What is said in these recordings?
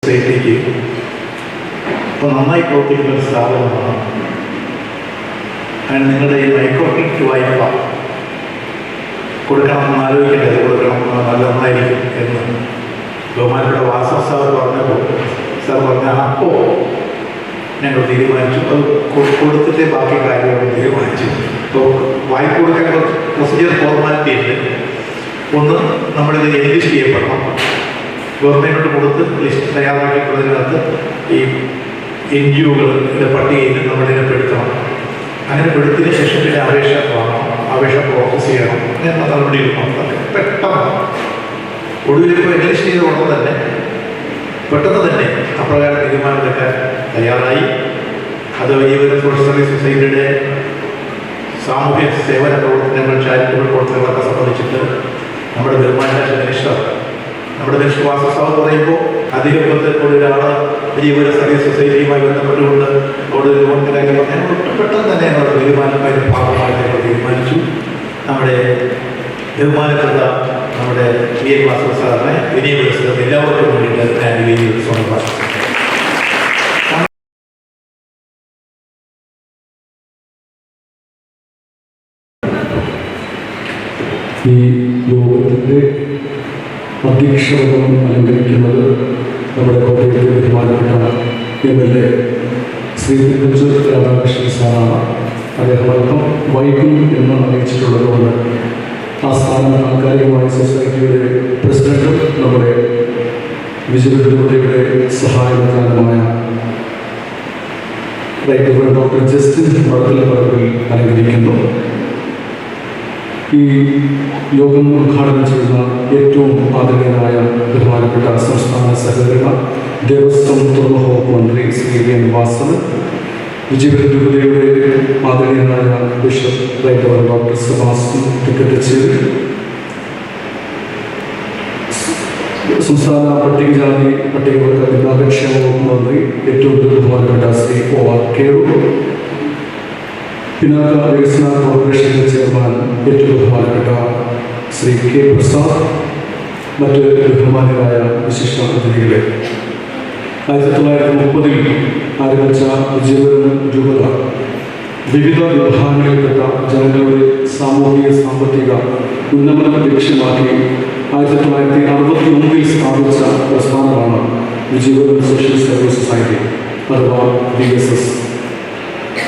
സൊസൈറ്റിക്ക് ഇപ്പോൾ നന്നായി പ്രവർത്തിക്കുന്ന ഒരു സ്ഥാപനമാണ്. അതിന് നിങ്ങളുടെ ഈ മൈക്രോ ക്രെഡിറ്റ് വായ്പ കൊടുക്കണമെന്ന് ആലോചിക്കേണ്ടത് കൊടുക്കണമെന്ന് നല്ല നന്നായിരിക്കും എന്ന് ബഹുമാനപ്പെട്ട വാസവ സാർ പറഞ്ഞാൽ അപ്പോൾ ഞങ്ങൾ തീരുമാനിച്ചു. അത് കൊടുത്തിട്ടേ ബാക്കി കാര്യങ്ങൾ തീരുമാനിച്ചു. അപ്പോൾ വായ്പ കൊടുക്കാൻ കുറച്ച് പ്രൊസീജിയർ ഫോർമാലിറ്റി ഉണ്ട്. ഒന്ന്, നമ്മളിത് എൻലിസ്റ്റ് ചെയ്യപ്പെടണം. ഗവൺമെൻറ്റിനോട് കൊടുത്ത് ലിസ്റ്റ് തയ്യാറാക്കിയിട്ടുള്ളതിനകത്ത് ഈ NGO-കളുടെ പട്ടികയിൽ നമ്മളിതിനെ പെടുത്തണം. അങ്ങനെ പെടുത്തിയതിന് ശേഷം പിന്നെ അപേക്ഷ വാങ്ങണം, അപേക്ഷ പ്രോസസ് ചെയ്യണം എന്ന നടപടിയിൽ അതൊക്കെ പെട്ടെന്ന് ഒടുവിലിപ്പോൾ എൻലിസ്റ്റ് ചെയ്ത ഉടനെ തന്നെ പെട്ടെന്ന് തന്നെ അപ്രകാരം തീരുമാനമെടുക്കാൻ തയ്യാറായി. അത് വലിയൊരു സോഷ്യൽ സർവീസ് സൊസൈറ്റിയുടെ സാമൂഹ്യ സേവന പ്രവർത്തനങ്ങൾ, ചാരിറ്റബിൾ പ്രവർത്തനങ്ങളൊക്കെ സംബന്ധിച്ചിട്ട് നമ്മുടെ ബഹുമാനപ്പെട്ട മിനിസ്റ്റർ വാസവ സാർ പറയുമ്പോൾ അധികത്തിൽ ഒരാൾ വലിയൊരു സർവീസ് സൊസൈറ്റിയുമായി ബന്ധപ്പെട്ടുകൊണ്ട് അവിടെ ലോണിനായി പറഞ്ഞാൽ പെട്ടെന്ന് തന്നെ അവരുടെ തീരുമാനമായി ഭാഗമായിട്ട് ഞങ്ങൾ തീരുമാനിച്ചു. നമ്മുടെ ബഹുമാനപ്പെട്ട നമ്മുടെ VN വാസവ സാറിനെ വിനയപുരസ്കാരം എല്ലാവർക്കും വേണ്ടിയിട്ട് ഞാൻ വേദിയിൽ സമർപ്പിച്ചു. ഈ യോഗത്തിൻ്റെ അധ്യക്ഷപദം അലങ്കരിക്കുന്നത് നമ്മുടെ കോട്ടയത്തെ ബഹുമാനപ്പെട്ട MLA ശ്രീ തിരുവഞ്ചൂർ രാധാകൃഷ്ണൻ സാറാണ്. അദ്ദേഹം അല്പം വൈകും എന്ന് അറിയിച്ചിട്ടുള്ളതുകൊണ്ട് ആ സ്ഥാനം താൽക്കാലികമായ സൊസൈറ്റിയുടെ പ്രസിഡന്റും നമ്മുടെ വിജയയുടെ സഹായകമായ ഡോക്ടർ ജസ്റ്റിൻ മടത്തിലപ്പറമ്പിൽ അലങ്കരിക്കുന്നു. ഈ യോഗം ഉദ്ഘാടനം ചെയ്യുന്ന ഏറ്റവും ആദരണീയനായ ബഹുമാനപ്പെട്ട സംസ്ഥാന സഹകരണ ദേവസ്വം തുറമുഖ വകുപ്പ് മന്ത്രി ശ്രീ VN വാസവൻ, വിജയയുടെ ആദരണീയനായ ബിഷപ്പ് ഡോക്ടർ സെബാസ്റ്റ്യൻ ടിക്കറ്റച്ചേരി, സംസ്ഥാന പട്ടികജാതി പട്ടികവർഗ വിഭാഗക്ഷേമ വകുപ്പ് മന്ത്രി ഏറ്റവും ബഹുമാനപ്പെട്ട ശ്രീ OR കേളു, പിന്നാക്ക വികസന കോർപ്പറേഷൻ്റെ ചെയർമാൻ ഏറ്റവും ബഹുമാനപ്പെട്ട ശ്രീ K പ്രസാദ്, മറ്റ് ബഹുമാനരായ വിശിഷ്ട അതിഥികളെ, 1930 ആരംഭിച്ച വിജയപുരം രൂപത വിവിധ വിഭാഗങ്ങളിൽപ്പെട്ട ജനങ്ങളുടെ സാമൂഹിക സാമ്പത്തിക ഉന്നമനം ലക്ഷ്യമാക്കി 1961 സ്ഥാപിച്ച പ്രസ്ഥാനമാണ് വിജയപുരം സോഷ്യൽ സർവീസ് സൊസൈറ്റി അഥവാ VSS.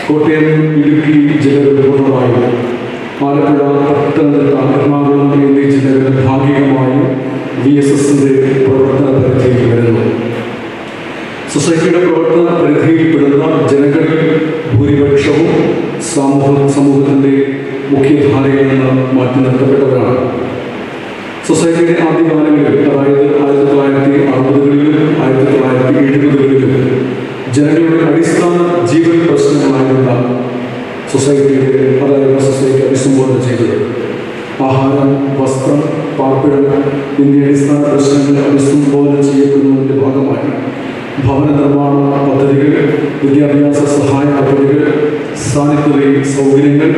കോട്ടയം, ഇടുക്കി ജില്ലകളുടെ പൂർണ്ണമായും ആലപ്പുഴ, പത്തനംതിട്ട, എറണാകുളം എന്നീ ജില്ലകളിൽ ഭാഗികമായും VSSൻ്റെ പ്രവർത്തന പരിധിയിൽ വരുന്നു. സൊസൈറ്റിയുടെ പ്രവർത്തന പരിധിയിൽപ്പെടുന്ന ജനങ്ങളിൽ ഭൂരിപക്ഷവും സമൂഹത്തിൻ്റെ മുഖ്യധാരയിൽ നിന്ന് മാറ്റി നിർത്തപ്പെട്ടവരാണ്. സൊസൈറ്റിയുടെ ആദ്യകാലങ്ങളിൽ, അതായത് 1960-കളിലും 1970-കളിലും ജനങ്ങളുടെ അടിസ്ഥാന ജീവൻ പ്രശ്നങ്ങളായിരുന്ന സൊസൈറ്റിയുടെ അഭിസംബോധന ചെയ്തത് ആഹാരം, വസ്ത്രം, പാർപ്പിടം എന്നീ അടിസ്ഥാന പ്രശ്നങ്ങൾ അഭിസംബോധന ചെയ്യപ്പെടുന്നതിൻ്റെ ഭാഗമായി ഭവന നിർമ്മാണ പദ്ധതികൾ, വിദ്യാഭ്യാസ സഹായ പദ്ധതികൾ, സാനിറ്ററി സൗകര്യങ്ങൾ,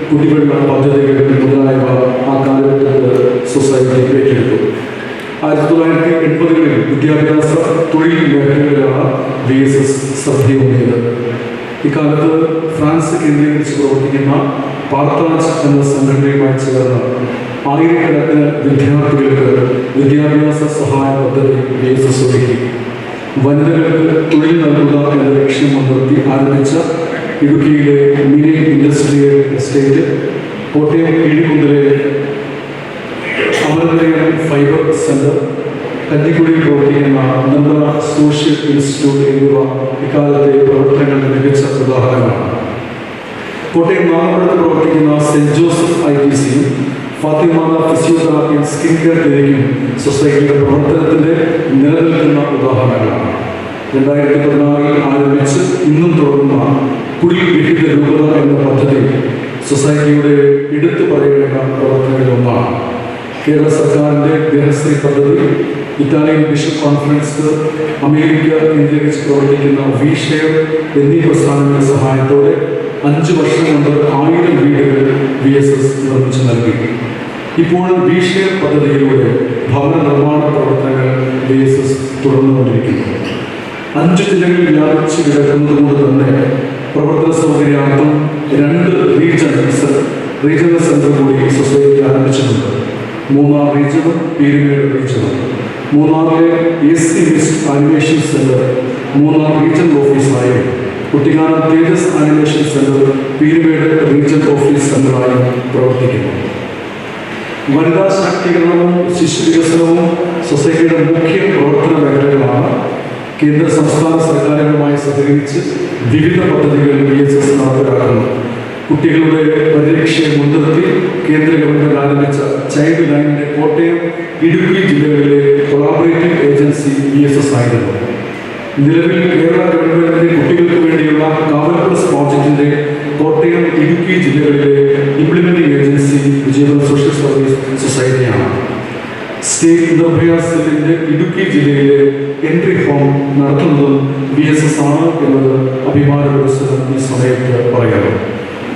കുടിവെള്ള പദ്ധതികൾ മുതലായവ ആ കാലഘട്ടത്തിൽ സൊസൈറ്റി ഏറ്റെടുത്തു. 1980-കളിൽ വിദ്യാഭ്യാസ തൊഴിൽ മേഖലകളിലാണ് VSS ശ്രദ്ധയൂന്നിയത്. ഇക്കാലത്ത് ഫ്രാൻസ് കേന്ദ്രീകരിച്ച് പ്രവർത്തിക്കുന്ന പാർത്താജ് എന്ന സംഘടനയുമായി ചേർന്ന് ആയിരക്കണക്കിന് വിദ്യാർത്ഥികൾക്ക് വിദ്യാഭ്യാസ സഹായ പദ്ധതി VSS ഒരുക്കി. വനിതകൾക്ക് തൊഴിൽ നൽകുക എന്ന ലക്ഷ്യം മുൻനിർത്തി ആരംഭിച്ച ഇടുക്കിയിലെ മിനി ഇൻഡസ്ട്രിയൽ എസ്റ്റേറ്റ്, കോട്ടയം കീഴിക്കുന്നിലെ അമൃതയം ഫൈബർ സെന്റർ, കഞ്ഞിക്കുടിയിൽ പ്രവർത്തിക്കുന്ന നന്ദന സോഷ്യൽ ഇൻസ്റ്റിറ്റ്യൂട്ട് എന്നിവ ഇക്കാലത്തെ പ്രവർത്തനങ്ങളുടെ മികച്ച ഉദാഹരണങ്ങളാണ്. കോട്ടയം നാഗപുരത്ത് പ്രവർത്തിക്കുന്ന സെന്റ് ജോസഫ് ITCയും ഫാത്തിമാത ഫിസിയോതെറാപ്പി ആൻഡ് സ്കിൻ കെയർ ക്ലിനിക്കും സൊസൈറ്റിയുടെ പ്രവർത്തനത്തിൻ്റെ നിലനിൽക്കുന്ന ഉദാഹരണങ്ങളാണ്. 2016 ആരംഭിച്ച് ഇന്നും തുടർന്ന കുടിൽ വിഹിത രൂപത എന്ന പദ്ധതി സൊസൈറ്റിയുടെ എടുത്തു പറയേണ്ട പ്രവർത്തനങ്ങളിലൊന്നാണ്. കേരള സർക്കാരിൻ്റെ ഗൃഹശ്രീ പദ്ധതി, ഇറ്റാലിയൻ ബിഷപ്പ് കോൺഫറൻസ്, അമേരിക്ക കേന്ദ്രീകരിച്ച് പ്രവർത്തിക്കുന്ന V-Share എന്നീ പ്രസ്ഥാനങ്ങളുടെ സഹായത്തോടെ 5 വർഷം കൊണ്ട് 1000 വീടുകൾ VSS നിർമ്മിച്ചു നൽകി. ഇപ്പോഴും V-Share പദ്ധതിയിലൂടെ ഭവന നിർമ്മാണ പ്രവർത്തനങ്ങൾ VSS തുടർന്നുകൊണ്ടിരിക്കുന്നു. 5 ജില്ലകളിൽ വ്യാപിച്ചു കിടക്കുന്നത് കൊണ്ട് തന്നെ പ്രവർത്തന സൗകര്യാർത്ഥം 2 റീജിയണൽ സെന്റർ കൂടി സൊസൈറ്റി ആരംഭിച്ചിട്ടുണ്ട്. മൂന്നാർ റീജിയണും പീരുമേട് റീജിയണും. മൂന്നാറിലെ AC mist animation centre Munnar regional ഓഫീസായും കുട്ടിക്കാനം Tejas animation centre Peermade regional office സെന്ററായും പ്രവർത്തിക്കുന്നു. വനിതാ ശാക്തീകരണവും ശിശു വികസനവും സൊസൈറ്റിയുടെ മുഖ്യ പ്രവർത്തന മേഖലകളാണ്. കേന്ദ്ര സംസ്ഥാന സർക്കാരുകളുമായി സഹകരിച്ച് വിവിധ പദ്ധതികൾ VSS നടപ്പിലാക്കുന്നു. കുട്ടികളുടെ പരിരക്ഷയെ മുൻനിർത്തി കേന്ദ്ര ഗവൺമെന്റ് ആരംഭിച്ച ചൈൽഡ് ലൈനിന്റെ കോട്ടയം, ഇടുക്കി ജില്ലകളിലെ കൊളാബറേറ്റീവ് ഏജൻസി VSS ആയിരുന്നു. നിലവിൽ കേരള ഗവൺമെന്റിന്റെ കുട്ടികൾക്ക് വേണ്ടിയുള്ള കാവൽ പ്ലസ് പ്രോജക്റ്റിന്റെ കോട്ടയം, ഇടുക്കി ജില്ലകളിലെ implementing agency Vijayapuram social service സൊസൈറ്റിയാണ്. സ്റ്റേറ്റ് നിർഭയ സെല്ലിന്റെ ഇടുക്കി ജില്ലയിലെ എൻട്രി ഫോം നടത്തുന്നതും VSS ആണ് എന്നത് അഭിമാന പുരസ്സരം ഈ സമയത്ത് പറയുന്നു.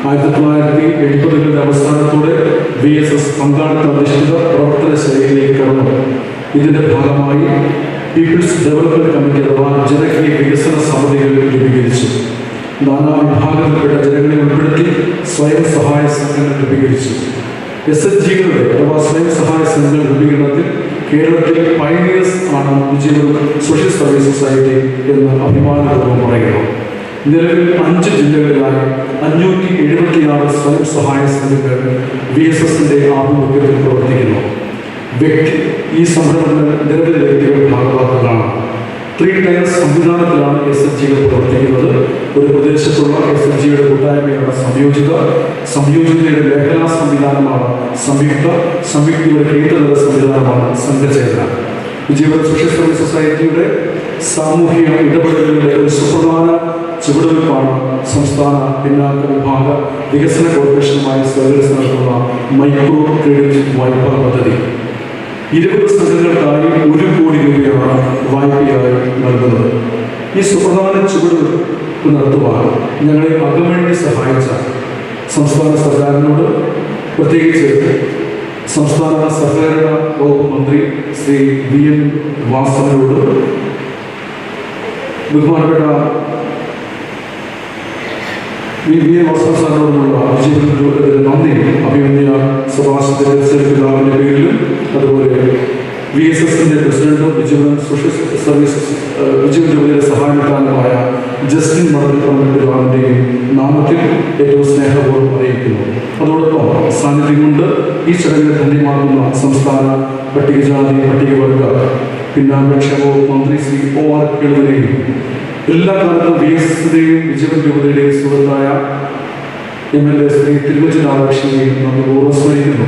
1980കളുടെ അവസാനത്തോടെ VSS പങ്കാളിത്തധിഷ്ഠിത പ്രവർത്തന ശൈലിയിലേക്ക് കടന്നു. ഇതിന്റെ ഭാഗമായി പീപ്പിൾസ് ഡെവലപ്മെന്റ് കമ്മിറ്റി അഥവാ ജനകീയ വികസന സമിതികൾ രൂപീകരിച്ചു. നാനാ വിഭാഗത്തിൽപ്പെട്ട ജനങ്ങളെ ഉൾപ്പെടുത്തി സ്വയം സഹായ സംഘങ്ങൾ രൂപീകരിച്ചു. SHGകളുടെ അഥവാ സ്വയം സഹായ സംഘങ്ങൾ രൂപീകരണത്തിൽ കേരളത്തിൽ പയനിയേഴ്സ് ആണ് വിജയപുരം സോഷ്യൽ സർവീസ് സൊസൈറ്റി എന്ന് അഭിമാനപൂർവ്വം പറയുന്നു. നിലവിൽ 5 ജില്ലകളിലായി 576 സ്വയം സഹായ സംഘങ്ങൾ VSSന്റെ ആഭിമുഖ്യത്തിൽ പ്രവർത്തിക്കുന്നു. ഈ സംരംഭങ്ങൾ നിരവധി വ്യക്തികൾ ഭാഗവാക്കുകളാണ്. 3 ടയർ സംവിധാനത്തിലാണ് SHGകൾ പ്രവർത്തിക്കുന്നത്. ഒരു പ്രദേശത്തുള്ള SHGയുടെ കൂട്ടായ്മയാണ് സംയോജിതയുടെ മേഖലാ സംവിധാനമാണ് സംയുക്തയുടെ കേന്ദ്രതല സംവിധാനമാണ് സംഘചേതന. വിജയപുരം സോഷ്യൽ സർവീസ് സൊസൈറ്റിയുടെ സാമൂഹിക ഇടപെടലുകളുടെ ഒരു സുപ്രധാന ചുവടുവയ്പ്പാണ് സംസ്ഥാന പിന്നാക്ക വിഭാഗ വികസന കോർപ്പറേഷനുമായി സഹകരിച്ച് നടത്തുന്ന മൈക്രോ ക്രെഡിറ്റ് വായ്പാ പദ്ധതി. 20 സംഘങ്ങൾക്കായി 1 കോടി രൂപയാണ് വായ്പയായി നൽകുന്നത്. ഈ സുപ്രധാന ചുവടുവയ്പ്പ് നടത്തുവാൻ ഞങ്ങളെ അകമഴിഞ്ഞ് സഹായിച്ച സംസ്ഥാന സർക്കാരിനോട്, പ്രത്യേകിച്ച് സംസ്ഥാന സഹകരണ വകുപ്പ് മന്ത്രി ശ്രീ VN വാസവനോട്, ബഹുമാനപ്പെട്ട VN വാസവൻ സാറിനോടുമുള്ള നന്ദി അഭിമന്യ സുഭാഷിന്റെ പേരിലും അതുപോലെ VSSന്റെ പ്രസിഡന്റും വിജയപുരം സോഷ്യൽ സർവീസസ് വിജയപുരത്തിലെ സഹായത്താനുമായ ജസ്റ്റിൻ മർദ്ദിപ്പുറത്തിൻ്റെയും നാമത്തിൽ ഏറ്റവും സ്നേഹപൂർവ്വം അറിയിക്കുന്നു. അതോടൊപ്പം സാന്നിധ്യം കൊണ്ട് ഈ ചടങ്ങിനെ ധന്യമാക്കുന്ന സംസ്ഥാന പട്ടികജാതി പട്ടികവർഗ പിന്നാക്ഷേമ മന്ത്രി ശ്രീ OR കേളുവിനെയും എല്ലാ കാലത്തും VSSന്റെയും വിജയപുരം രൂപതയുടെയും സുഹൃത്തായ MLA ശ്രീ തിരുവഞ്ചൻ രാധാകൃഷ്ണനെയും നമ്മൾ ഓർമ്മസ്മരിക്കുന്നു.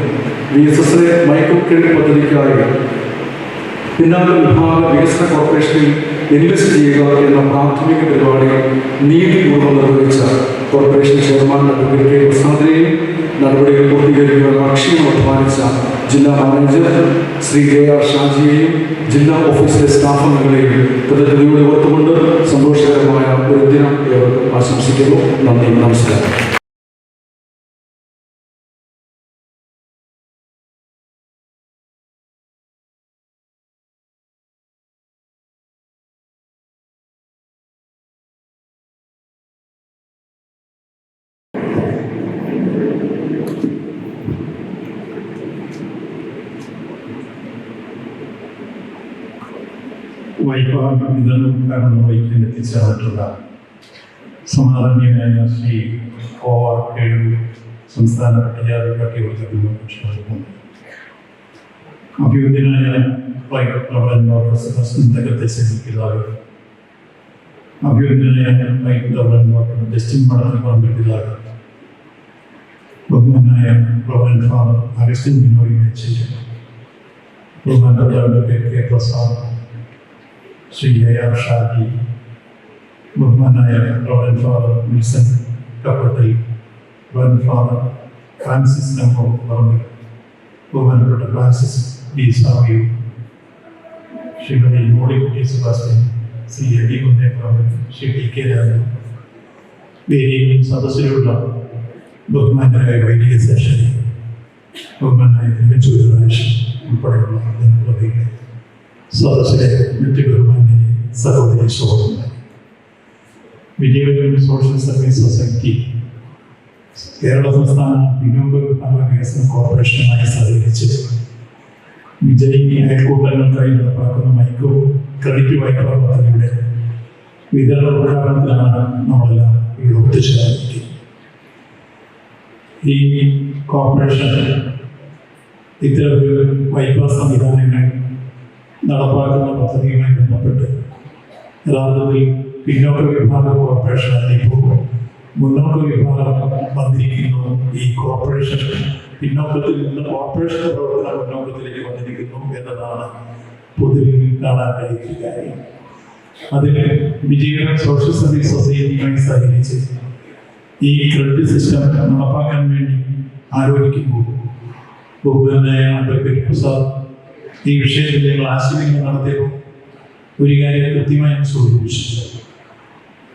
VSSലെ മൈക്രോ ക്രെഡിറ്റ് പദ്ധതിക്കായി പിന്നാക്ക വിഭാഗ വികസന കോർപ്പറേഷനിൽ ഇൻവെസ്റ്റ് ചെയ്യുക എന്ന പ്രാഥമിക പരിപാടി നീതിപൂർവ്വം നിർവഹിച്ച കോർപ്പറേഷൻ ചെയർമാൻ അഡ്വക്കേറ്റ് K. പ്രസാദിനെയും നടപടികൾ പൂർത്തീകരിക്കുവാൻ അക്ഷീണം അധ്വാനിച്ച ജില്ലാ മാനേജർ ശ്രീ JR ഷാജിയെയും ജില്ലാ ഓഫീസിലെ സ്റ്റാഫ് അംഗങ്ങളെയും കൃതജ്ഞതയോടെ ഓർത്തുകൊണ്ട് സന്തോഷകരമായ ഒരു ദിനം ഏവർക്കും ആശംസിക്കുന്നു. നന്ദി, നമസ്കാരം. വായ്പാ വിതരണം കാരണം വഹിക്കാൻ എത്തിച്ചേർന്നിട്ടുള്ള സമാധാന്യനായ ശ്രീ OR കേളു സംസ്ഥാന പട്ടികവർഗ അഭിവൃദ്ധിനായ റവറൻഡ് ഡോക്ടർ സെബാസ്റ്റ്യൻ തകർത്തെ പിതാവ്, അഭിവൃദ്ധിനായ റവറൻഡ് ഡോക്ടർ ജസ്റ്റിൻ മടത്തിപ്പറമ്പ് പിതാവ്, ബഹുമാനായ റവറൻഡ് ഫാദർ അഗസ്റ്റിൻ ബിനോയ് വെച്ച്, ബഹുമാനപ്പെട്ട advocate K. Prasad, Shri JR Shaji, ബഹുമാനായ reverend father Wilson Kappattil, reverend father Francis Parambil, ബഹുമാനപ്പെട്ട ഫ്രാൻസിസ് D. സാവിയു, ശ്രീമതി മോളിക്കുട്ടി സെബാസ്റ്റ്യൻ, ശ്രീ എടി കുന്നേപ്പറമ്പിൽ, ശ്രീ DK രാജു, വേദിയിലും സദസ്സിലുള്ള ബഹുമാനായ വൈദിക സെക്ഷനെ, ബഹുമാനായ തിരുവഞ്ചൂരാജ് ഉൾപ്പെടെയുള്ള സദസ്സിലെ മറ്റ് ബഹുമാന്യ സഹോദരി സഹോദരന്മാർ, Vijayapuram social service society Kerala സംസ്ഥാന പിന്നോക്ക വിഭാഗ വികസന കോർപ്പറേഷനുമായി സഹകരിച്ച് വിജയ് അയൽക്കൂട്ടങ്ങൾക്കായി നടപ്പാക്കുന്ന മൈക്രോ ക്രെഡിറ്റ് വായ്പാ പദ്ധതിയുടെ വിതരണ ഉദ്ഘാടനത്തിലാണ് നമ്മളെല്ലാം ഇവിടെ ഒത്തുചേർന്നിരിക്കുന്നത്. ഈ കോർപ്പറേഷൻ ഇത്തരമൊരു വായ്പാ സംവിധാനങ്ങൾ നടപ്പാക്കുന്ന പദ്ധതിയുമായി ബന്ധപ്പെട്ട് യഥാർത്ഥത്തിൽ പിന്നോക്ക വിഭാഗ കോർപ്പറേഷൻ ഇപ്പോൾ മുന്നോക്ക വിഭാഗം വന്നിരിക്കുന്നു. ഈ കോർപ്പറേഷൻ പിന്നോക്കത്തിൽ നിന്ന് കോർപ്പറേഷൻ പ്രവർത്തന മുന്നോക്കത്തിലേക്ക് വന്നിരിക്കുന്നു എന്നതാണ് പൊതുവിൽ കാണാൻ കഴിയുന്ന കാര്യം. അതിന് വിജയപുരം സോഷ്യൽ സർവീസ് സൊസൈറ്റിയുമായി സഹകരിച്ച് ഈ ക്രെഡിറ്റ് സിസ്റ്റം നടപ്പാക്കാൻ വേണ്ടി ആലോചിക്കുമ്പോൾ ബഹുമാനായ അഡ്വക്കേറ്റ് പ്രസാദ് ഈ വിഷയത്തിൽ ഞങ്ങൾ ആശയങ്ങൾ നടത്തിയപ്പോൾ ഒരു കാര്യം കൃത്യമായി സൂചിപ്പിച്ചു.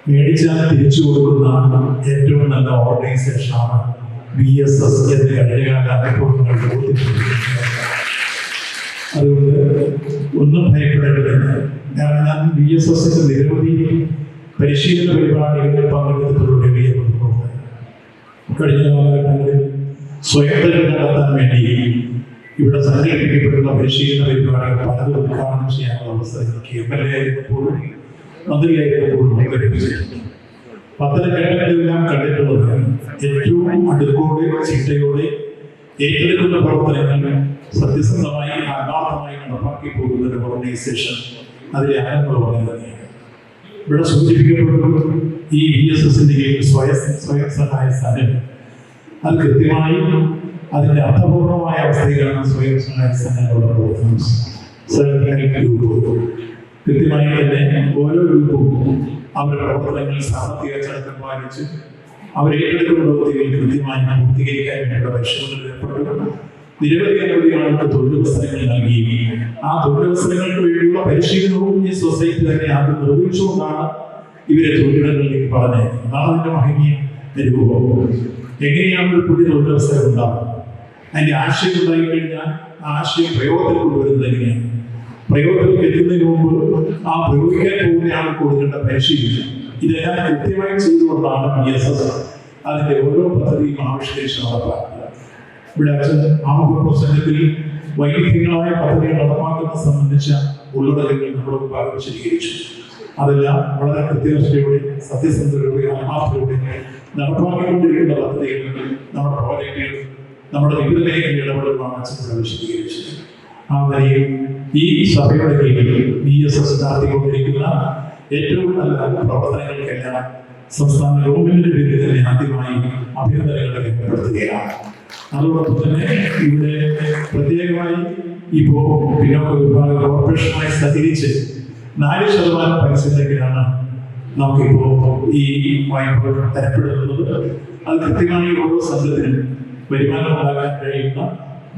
മേടിച്ചാൽ തിരിച്ചു കൊടുക്കുന്ന ഏറ്റവും നല്ല ഓർഗനൈസേഷനാണ് VSS എന്ന് കഴിഞ്ഞകാല അനുഭവങ്ങൾ ബോധ്യപ്പെടുത്തി. അതുകൊണ്ട് ഒന്നും ഭയപ്പെടേണ്ടതില്ല. കാരണം ഞാൻ VSSന്റെ നിരവധി പരിശീലന പരിപാടികളിൽ പങ്കെടുത്തിട്ടുള്ള വ്യക്തിയാണ്. കഴിഞ്ഞ കാലഘട്ടങ്ങളിൽ സ്വയം തൊഴിൽ നടത്താൻ വേണ്ടി ഇവിടെ സംഘടിപ്പിക്കപ്പെട്ടുള്ള പരിശീലന പരിപാടികൾ പലതും ഉദ്ഘാടനം ചെയ്യാനുള്ള അവസരം എനിക്ക് MLA ആയിരുന്നപ്പോഴും മന്ത്രിയായിരുന്നപ്പോഴും സംഘടിപ്പിച്ചിട്ടുണ്ട്. പത്തനംതിട്ടയിലെല്ലാം കണ്ടിട്ടുള്ളത് ഏറ്റവും അടുക്കോടെ ചിട്ടയോടെ ഏറ്റെടുക്കുന്ന പ്രവർത്തനങ്ങൾ സത്യസന്ധമായി ആത്മാർത്ഥമായി നടപ്പാക്കി പോകുന്ന ഒരു ഓർഗനൈസേഷൻ അതിലെ ആരംഭമാണ് തന്നെയാണ്. ഇവിടെ സൂചിപ്പിക്കപ്പെടുന്നത് ഈ VSSന്റെ കീഴിൽ സ്വയം സഹായ സംഘം അത് കൃത്യമായി അതിന്റെ അർത്ഥപൂർണമായ അവസ്ഥയിലാണ് സ്വയം സഹായ സംഘങ്ങളുടെ പ്രവർത്തനം. കൃത്യമായി തന്നെ ഓരോ ഗ്രൂപ്പും അവരുടെ പ്രവർത്തനങ്ങൾ സാമ്പത്തിക അച്ചടക്കം പാലിച്ച് അവർ ഏറ്റെടുക്കുന്ന പ്രവൃത്തികൾ കൃത്യമായി പൂർത്തീകരിക്കാൻ വേണ്ടിയുള്ള പരിശ്രമങ്ങൾ ഏർപ്പെട്ടു. നിരവധി ആളുകൾക്ക് തൊഴിലവസരങ്ങൾ നൽകി. ആ തൊഴിലവസരങ്ങൾക്ക് വേണ്ടിയുള്ള പരിശീലനവും ഈ സൊസൈറ്റി തന്നെ ആദ്യം നിർവഹിച്ചുകൊണ്ടാണ് ഇവരെ തൊഴിലിടങ്ങളിലേക്ക് പറഞ്ഞത്. അതാണ് അതിന്റെ മഹനീയ അനുഭവം. എങ്ങനെയാണ് ഒരു പുതിയ തൊഴിലവസരം ഉണ്ടാകുന്നത്? അതിന്റെ ആശയം ഉണ്ടായി കഴിഞ്ഞാൽ ആ ആശയം പ്രയോഗത്തിൽ കൊണ്ടുവരുന്നത് എങ്ങനെയാണ്? പ്രയോഗത്തിൽ എത്തുന്നതിന് മുമ്പ് ആ പ്രയോഗിക്കാൻ പോകുന്ന ആൾക്ക് കൊടുക്കേണ്ട പരിശീലനം ഇതെല്ലാം കൃത്യമായി ചെയ്തുകൊണ്ടാണ് VSS അതിന്റെ ഓരോ പദ്ധതിയും ആവിഷ്കരിച്ച് നടപ്പാക്കുക. ഇവിടെ ആമുഖ പ്രസംഗത്തിൽ വൈവിധ്യങ്ങളായ പദ്ധതികൾ നടപ്പാക്കുന്നത് സംബന്ധിച്ച ഉള്ളടക്കങ്ങൾ നമ്മുടെ മുമ്പാകെ വിശദീകരിച്ചു. അതെല്ലാം വളരെ കൃത്യനിഷ്ഠയോടെ സത്യസന്ധതയോടെ ആത്മാർത്ഥതയോടെ നടപ്പാക്കിക്കൊണ്ടിരിക്കുന്ന പദ്ധതികൾ നമ്മുടെ പ്രോജക്റ്റുകൾ നമ്മുടെ വിവിധ മേഖലയിൽ ഇടപെടലുമാണ് വിശദീകരിച്ചത്. ആ നിലയിൽ ഈ സഭയുടെ കീഴിൽ VSS നടത്തിക്കൊണ്ടിരിക്കുന്ന ഏറ്റവും നല്ല പ്രവർത്തനങ്ങൾക്കെല്ലാം സംസ്ഥാന ഗവൺമെന്റിന്റെ പേരിൽ തന്നെ ആദ്യമായി അഭിനന്ദനങ്ങൾ രേഖപ്പെടുത്തുകയാണ്. അതോടൊപ്പം തന്നെ ഇവിടെ പ്രത്യേകമായി ഇപ്പോൾ പിന്നോക്ക വിഭാഗ കോർപ്പറേഷനുമായി സഹകരിച്ച് 4% പലിശനിരക്കിലാണ് നമുക്കിപ്പോൾ ഈ വായ്പ തരപ്പെടുന്നത്. അത് കൃത്യമായി ഓരോ സംഘത്തിനും വരുമാനം ഉണ്ടാക്കാൻ കഴിയുന്ന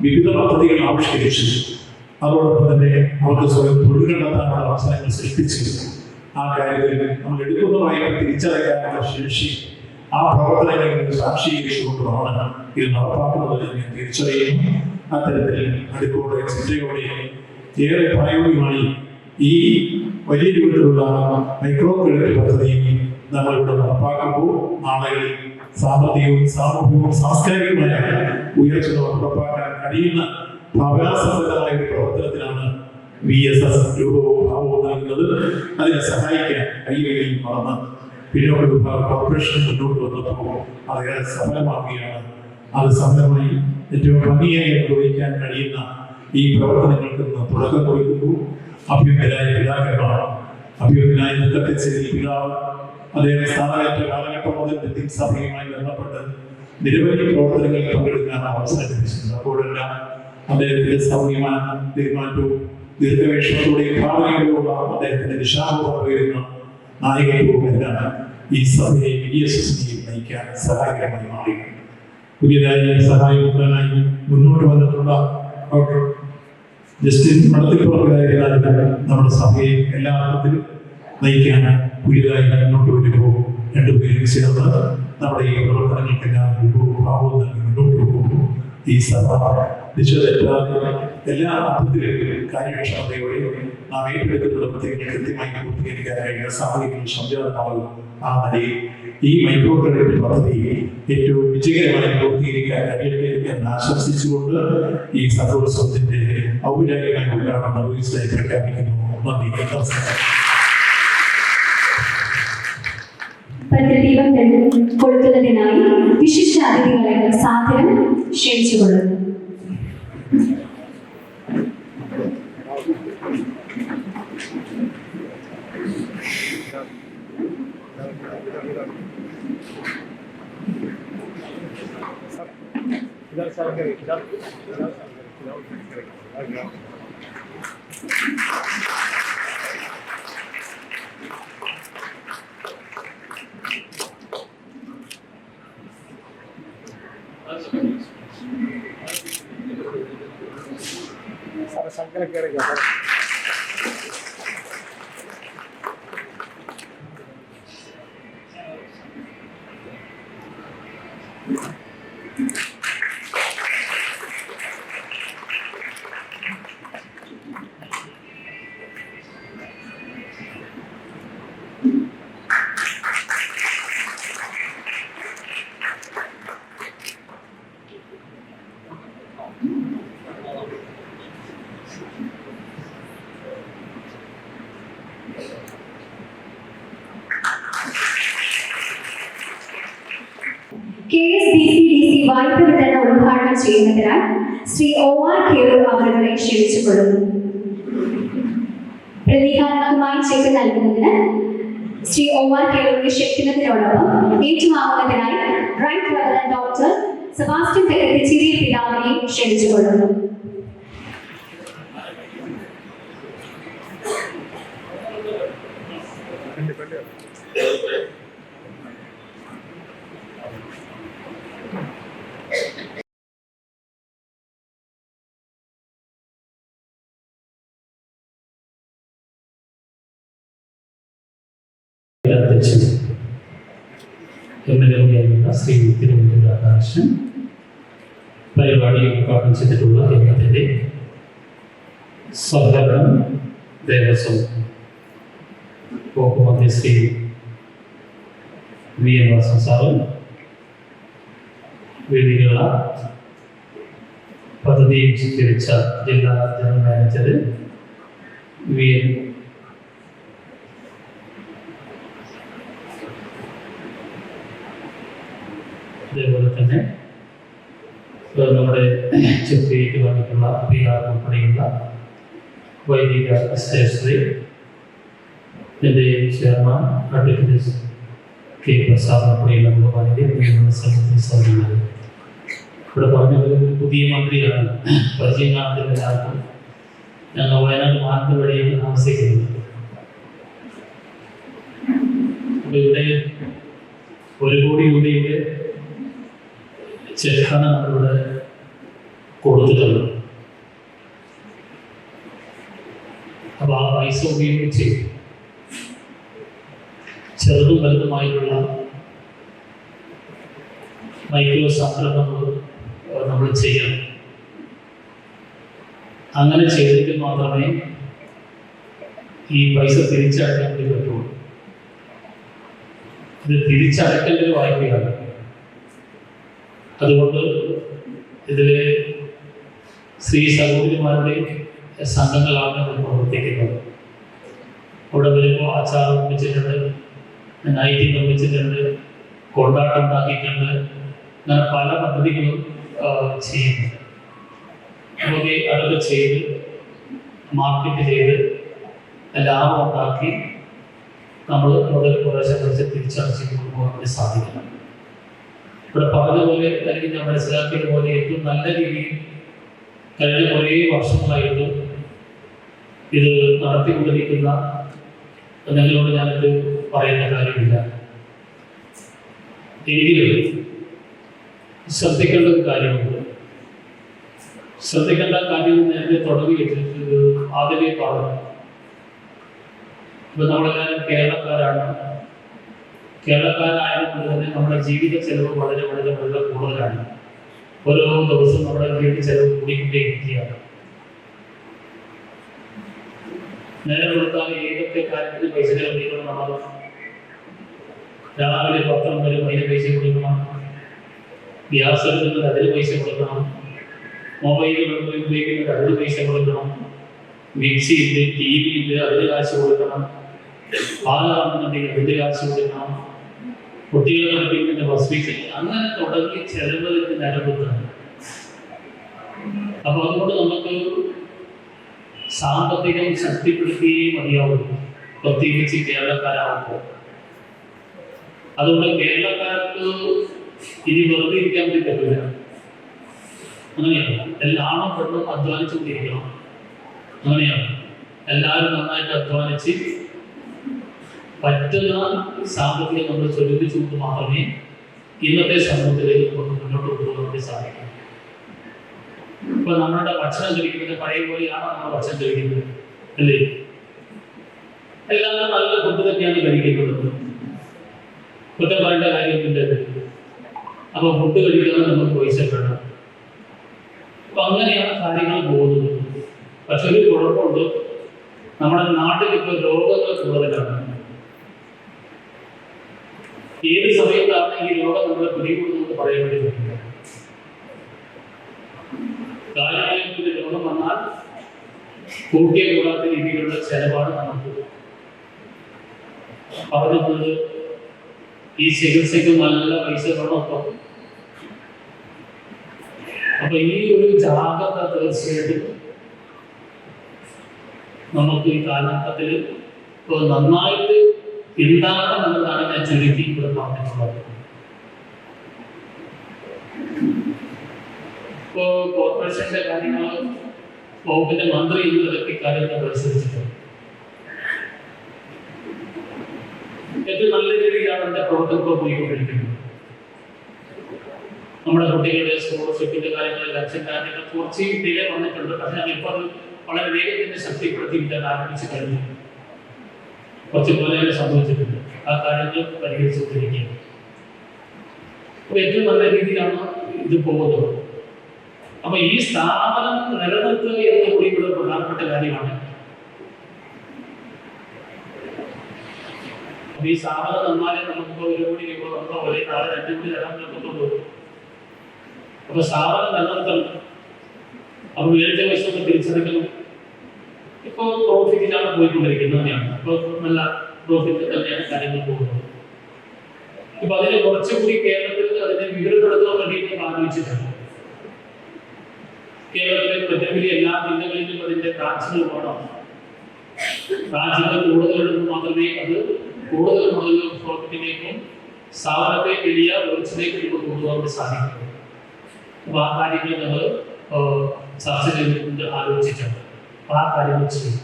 വിവിധ പദ്ധതികൾ ആവിഷ്കരിച്ചു. അതോടൊപ്പം തന്നെ അവർക്ക് സ്വയം തൊഴിൽ കണ്ടെത്താനുള്ള അവസരങ്ങൾ സൃഷ്ടിച്ചു. ആ കാര്യത്തിൽ നമ്മൾ എടുക്കുന്ന വായ്പ തിരിച്ചറിയാനുള്ള ശേഷി ആ പ്രവർത്തനങ്ങളിൽ സാക്ഷീകരിച്ചുകൊണ്ടുമാണ് ഇത് നടപ്പാക്കുന്നത് എന്ന് തിരിച്ചറിയുന്നു. അത്തരത്തിൽ അടുക്കോടെ ചിന്തയോടെ ഏറെ പ്രായോഗികമായി ഈ വലിയ രൂപത്തിലുള്ള മൈക്രോ ക്രെഡിറ്റ് പദ്ധതി നമ്മളിവിടെ നടപ്പാക്കുമ്പോൾ ആളുകളിൽ സാമ്പത്തികവും സാമൂഹികവും സാംസ്കാരികമായ ഉയർച്ച ഉറപ്പാക്കാൻ കഴിയുന്ന ഭാവനാസമ്പന്നമായ ഒരു പ്രവർത്തനത്തിനാണ് VSS രൂപവും ഭാവവും നൽകുന്നത്. അതിനെ സഹായിക്കാൻ കൈകൈയും മറന്ന് പിന്നോക്ക വിഭാഗ കോർപ്പറേഷൻ മുന്നോട്ട് വന്നപ്പോൾ അതേറെ സഫലമാവുകയാണ്. അത് സഫലമായി ഏറ്റവും ഭംഗിയായി നിർവഹിക്കാൻ കഴിയുന്ന ഈ പ്രവർത്തനങ്ങൾക്ക് തുടക്കം കുറിക്കുന്നു. അഭ്യുന്നരായ പിതാക്കന്മാർ, അഭ്യുന്നരായ ദുഃഖത്തെ പിതാവ് അദ്ദേഹം സ്ഥാനമേറ്റ കാലഘട്ടം മുതൽ നിത്യം സഭയുമായി ബന്ധപ്പെട്ട് നിരവധി പ്രവർത്തനങ്ങളിൽ പങ്കെടുക്കാൻ അവസരം ലഭിച്ചിട്ടുണ്ട്. അപ്പോഴെല്ലാം അദ്ദേഹത്തിന്റെ സൗമ്യമായ തീരുമാനവും ദീർഘവീക്ഷണത്തോടെയും ഭാവനയോടുള്ള അദ്ദേഹത്തിന്റെ ദിശാബോധം ഉയരുന്ന നായകത്വവും എല്ലാം ഈ സഭയെ VSSനെയും നയിക്കാൻ സഹായകരമായി മാറി. പുതിയതായി സഹായമുഖനായി മുന്നോട്ട് വന്നിട്ടുള്ള ഡോക്ടർ ജസ്റ്റിൻ നടത്തിപ്പുറക്കാരായ നമ്മുടെ സഭയെ എല്ലാ അർത്ഥത്തിലും നയിക്കാൻ പുതിയതായി മുന്നോട്ട് വരുമ്പോൾ രണ്ടുപേരും ചേർന്ന് നമ്മുടെ ഈ പ്രവർത്തനങ്ങൾക്കെല്ലാം ഭാവവും നൽകി മുന്നോട്ട് പോകുമ്പോൾ ഈ സഭ ദിശ തെറ്റാതെ എല്ലാ അർത്ഥത്തിലും കാര്യക്ഷമതയോടെ നാം ഏറ്റെടുക്കുന്ന പ്രത്യേകം കൃത്യമായി പൂർത്തീകരിക്കാൻ കഴിയുന്ന സാഹചര്യങ്ങൾ സംജാതമാകും ആ നിലയിൽ ഈ മൈക്രോ ക്രെഡിറ്റ് പദ്ധതി ഏറ്റവും വിജയകരമായി പൂർത്തീകരിക്കാൻ കഴിയട്ടെ എന്ന് ആശംസിച്ചുകൊണ്ട് ഈ സഫോത്സവത്തിന്റെ ഔപചാരികമായ ഉദ്ഘാടനം നിർവഹിച്ചതായി പ്രഖ്യാപിക്കുന്നു. നന്ദി, നമസ്കാരം. ഭദ്രദീപം കൊടുക്കുന്നതിനായി വിശിഷ്ട അതിഥികളെ സാദരം ക്ഷണിച്ചുകൊള്ളുന്നു. KSBC വായ്പ വിതരണം ഉദ്ഘാടനം ചെയ്യുന്നതിനാൽ ശ്രീ OR കേളൂർ അവരുടെ ക്ഷണിച്ചുകൊള്ളുന്നു. പ്രതികാരാത്മകമായി ചെക്ക് നൽകുന്നതിന് ശ്രീ OR കേളൂരിനെ ക്ഷണിക്കുന്നതിനോടൊപ്പം ഏറ്റുവാങ്ങുന്നതിനായി റൈറ്റ് റവറൻഡ് ഡോക്ടർ സെബാസ്റ്റ്യൻ തെക്കത്തിച്ചിരി പിതാവിനെ ക്ഷണിച്ചുകൊള്ളുന്നു. അധ്യക്ഷൻ MLA ശ്രീ തിരുവനന്തപുരം രാധാകൃഷ്ണൻ പരിപാടി ഉദ്ഘാടനം ചെയ്തിട്ടുള്ള കേരളത്തിൻ്റെ സഹകരണം ദേവസ്വം വകുപ്പ് മന്ത്രി ശ്രീ VN വാസവൻ സാറ്, വേദികളുള്ള പദ്ധതി സ്വീകരിച്ച ജില്ലാ ജനറൽ മാനേജർ VN അതേപോലെ തന്നെ നമ്മുടെ ചെറുപ്പേറ്റ് വന്നിട്ടുള്ള PR ഉൾപ്പെടെയുള്ള വൈദിക സ്റ്റേഷനറി എൻ്റെ ചെയർമാൻ അഡ്വക്കേറ്റ് K പ്രസാദ് ഉൾപ്പെടെയുള്ള ബഹുമാനിയുടെ സംഘത്തിന് സൗകര്യങ്ങൾ ഇവിടെ പറഞ്ഞത് പുതിയ മന്ത്രിയാണ്, പരിചയം കാണത്തില്ല എല്ലാവർക്കും. ഞങ്ങൾ വയനാട് മാനന്തവാടിയാണ് താമസിക്കുന്നത്. അപ്പോൾ ഇവിടെ 1 കോടി രൂപയുടെ ചെക്കാണ് നമ്മളിവിടെ കൊടുത്തിട്ടുള്ളത്. അപ്പോൾ ആ പൈസ ഉപയോഗിച്ച് ചെറുതും വലുതുമായിട്ടുള്ള മൈക്രോ സംരംഭങ്ങൾ നമ്മൾ ചെയ്യണം. അങ്ങനെ ചെയ്തെങ്കിൽ മാത്രമേ ഈ പൈസ തിരിച്ചടയ്ക്കാൻ വേണ്ടി പറ്റുള്ളൂ. ഇത് തിരിച്ചടയ്ക്കേണ്ട ഒരു വായ്പയാണ്. അതുകൊണ്ട് ഇതിൽ സ്ത്രീ സഹോദരിമാരുടെ സംഘങ്ങളാണ് ഇത് പ്രവർത്തിക്കുന്നത്. അവിടെ വരുമ്പോൾ അച്ചാർ നിർമ്മിച്ചിട്ടുണ്ട്, നൈറ്റി നിർമ്മിച്ചിട്ടുണ്ട്, കൊണ്ടാട്ടം ഉണ്ടാക്കിയിട്ടുണ്ട്, അങ്ങനെ പല പദ്ധതികളും ചെയ്യുന്നുണ്ട്. നമുക്ക് അതൊക്കെ ചെയ്ത് മാർക്കറ്റ് ചെയ്ത് ലാഭം ഉണ്ടാക്കി നമ്മൾ മുതൽ കുറേശ്ശെ കുറച്ച് തിരിച്ചടച്ച് കൊണ്ടുപോകാൻ വേണ്ടി സാധിക്കണം. ഇവിടെ പറഞ്ഞതുപോലെ അല്ലെങ്കിൽ ഞാൻ മനസ്സിലാക്കിയതുപോലെ ഏറ്റവും നല്ല രീതിയിൽ കഴിഞ്ഞ കുറേ വർഷങ്ങളായിട്ട് ഇത് നടത്തിക്കൊണ്ടിരിക്കുന്ന നിങ്ങളോട് ഞാനിത് പറയുന്ന കാര്യമില്ല. എങ്കിലും ശ്രദ്ധിക്കേണ്ട ഒരു കാര്യമുണ്ട്. ശ്രദ്ധിക്കേണ്ട കാര്യം നേരത്തെ തുടങ്ങി വെച്ചിട്ട് ആദ്യമേ പറഞ്ഞു. ഇപ്പൊ നമ്മളെല്ലാവരും കേരളക്കാരാണ്. കേരളക്കാരായതുകൊണ്ട് തന്നെ നമ്മുടെ ജീവിത ചെലവ് വളരെ വളരെ വളരെ കൂടുതലാണ്. ഓരോ ദിവസവും നമ്മുടെ ജീവിത ചെലവ് കൂടിക്കൊണ്ടേയിരിക്കുകയാണ്. നേരെ കൊടുത്താൽ ഏതൊക്കെ കാര്യത്തിന് പൈസ ചെലവഴിക്കണം നമ്മൾ രാവിലെ പത്രം വരും, അതിന് പൈസ കൊടുക്കണം. ഗ്യാസ് എടുക്കുന്നത് അതിന് പൈസ കൊടുക്കണം. മൊബൈൽ ഉപയോഗിക്കുന്നത് അതിന് പൈസ കൊടുക്കണം. മിക്സി ഉണ്ട്, ടി വി ഉണ്ട്, അതിന് കാശ് കൊടുക്കണം. പാലാണെന്നുണ്ടെങ്കിൽ അതിന് കാശ് കൊടുക്കണം. കുട്ടികളെ പഠിപ്പിക്കുന്ന ബസ് ഫീസ്, അങ്ങനെ തുടങ്ങി ചെലവുകൾക്ക് നിരവധിയാണ്. അപ്പൊ അതുകൊണ്ട് നമുക്ക് സാമ്പത്തികം ശക്തിപ്പെടുത്തിയേ മതിയാവും, പ്രത്യേകിച്ച് കേരളക്കാരാകുമ്പോൾ. അതുകൊണ്ട് കേരളക്കാർക്ക് ഇനി വെറുതെ ഇരിക്കാൻ വേണ്ടി പറ്റില്ല. അങ്ങനെയാണ് എല്ലാവരും പെണ്ണും അധ്വാനിച്ചുകൊണ്ടിരിക്കണം. അങ്ങനെയാണ് എല്ലാവരും നന്നായിട്ട് അധ്വാനിച്ച് പറ്റുന്ന സാമ്പത്തികം നമ്മൾ ചൊല്ലിച്ചുകൊണ്ട് മാത്രമേ ഇന്നത്തെ സമൂഹത്തിലേക്ക് നമുക്ക് മുന്നോട്ട് കൊണ്ടുപോകാൻ വേണ്ടി സാധിക്കും. ഇപ്പൊ നമ്മളുടെ ഭക്ഷണം കഴിക്കുന്നത് പഴയ പോലെയാണ് നമ്മൾ ഭക്ഷണം കഴിക്കുന്നത്, അല്ലേ? എല്ലാവരും നല്ല ഫുഡ് തന്നെയാണ് കഴിക്കുന്നത്, കുറ്റം പറയേണ്ട കാര്യമില്ല. അപ്പൊ ഫുഡ് കഴിക്കാൻ നമുക്ക് പൈസ വേണം. അപ്പൊ അങ്ങനെയാണ് കാര്യങ്ങൾ പോകുന്നത്. പക്ഷെ ഒരു കുഴപ്പമുണ്ട്, നമ്മുടെ നാട്ടിൽ ഇപ്പോൾ രോഗങ്ങൾ കൂടുതലാണ്. ഏത് സമയത്താണ് ഈ രോഗം നമ്മളെ പിടികൂടുന്നത് പറയാൻ വേണ്ടി പറ്റില്ല. കാലങ്ങളിൽ രോഗം വന്നാൽ കൂട്ടിയ കൂടാത്ത രീതിയിലുള്ള ചെലവാണ് നമുക്ക് പറഞ്ഞത്. ഈ ചികിത്സയ്ക്ക് നല്ല പൈസ വേണം. അപ്പൊ ഈ ഒരു ജാഗ്രത തീർച്ചയായിട്ടും നമുക്ക് ഈ കാലഘട്ടത്തിൽ നന്നായിട്ട് ഉണ്ടാകണം എന്നതാണ് ഞാൻ ചുരുക്കി ഇവിടെ പറഞ്ഞിട്ടുള്ളത്. ഇപ്പോ കോർപ്പറേഷന്റെ കാര്യങ്ങൾ വകുപ്പിന്റെ മന്ത്രി ഇന്നതൊക്കെ കാര്യങ്ങൾ പരിശോധിച്ചിട്ടുണ്ട്. ഏറ്റവും നല്ല രീതിയിലാണ് എന്റെ പ്രവർത്തനം പോയിക്കൊണ്ടിരിക്കുന്നത്. നമ്മുടെ കുട്ടികളുടെ സ്കോളർഷിപ്പിന്റെ കാര്യങ്ങൾ, ലക്ഷം കാര്യങ്ങൾ കുറച്ച് ഡിലേ വന്നിട്ടുണ്ട്. പക്ഷെ ഞങ്ങൾ ഇപ്പോൾ അത് വളരെ വേഗത്തിൽ ശക്തിപ്പെടുത്തിയിട്ട് ആരംഭിച്ചു കഴിഞ്ഞു. കുറച്ച് പോലെ സംഭവിച്ചിട്ടുണ്ട്. ആ കാര്യങ്ങൾ പരിഹരിച്ചുകൊണ്ടിരിക്കുകയാണ്. അപ്പൊ ഏറ്റവും നല്ല രീതിയിലാണ് ഇത് പോകുന്നത്. അപ്പൊ ഈ സ്ഥാപനം നിലനിർത്തുക എന്ന കൂടി ഇവിടെ പ്രധാനപ്പെട്ട കാര്യമാണ്. അപ്പൊ ഈ സ്ഥാപനം നന്നാലേ നമുക്കിപ്പോ 1 കോടി രൂപ വന്നോ ഒരേ നാളെ 2 കോടി തരാൻ പറ്റുള്ളൂ. അപ്പൊ സ്ഥാപനം നിലനിർത്തണം. അപ്പൊ ഉയർച്ച വശമൊക്കെ തിരിച്ചടക്കണം. ഇപ്പൊ പ്രോഫിറ്റിലാണ് പോയിക്കൊണ്ടിരിക്കുന്നതാണ്. ഇപ്പൊ നല്ല പ്രോഫിറ്റ് തന്നെയാണ് കാര്യങ്ങൾ പോകുന്നത്. ഇപ്പൊ അതിനെ കുറച്ചുകൂടി കേരളത്തിൽ അതിനെ വിപുലപ്പെടുത്താൻ വേണ്ടിയിട്ട് ആലോചിച്ചിട്ടുണ്ട്. കേരളത്തിലെ മറ്റൊരു എല്ലാ ജില്ലകളിലും അതിന്റെ ബ്രാഞ്ചുകൾ വേണം. ബ്രാഞ്ചുകൾ കൂടുതലെടുത്ത് മാത്രമേ അത് കൂടുതൽ പ്രോഫിറ്റിലേക്കും സ്ഥാപനത്തെ വലിയ ഉയർച്ചയിലേക്ക് കൊണ്ടുപോകാൻ വേണ്ടി സാധിക്കും. അപ്പൊ ആ കാര്യങ്ങൾ നമ്മൾ ചർച്ച ചെയ്തുകൊണ്ട് ആലോചിച്ചിട്ടുണ്ട്. അപ്പൊ ആ കാര്യങ്ങൾ ചെയ്യും.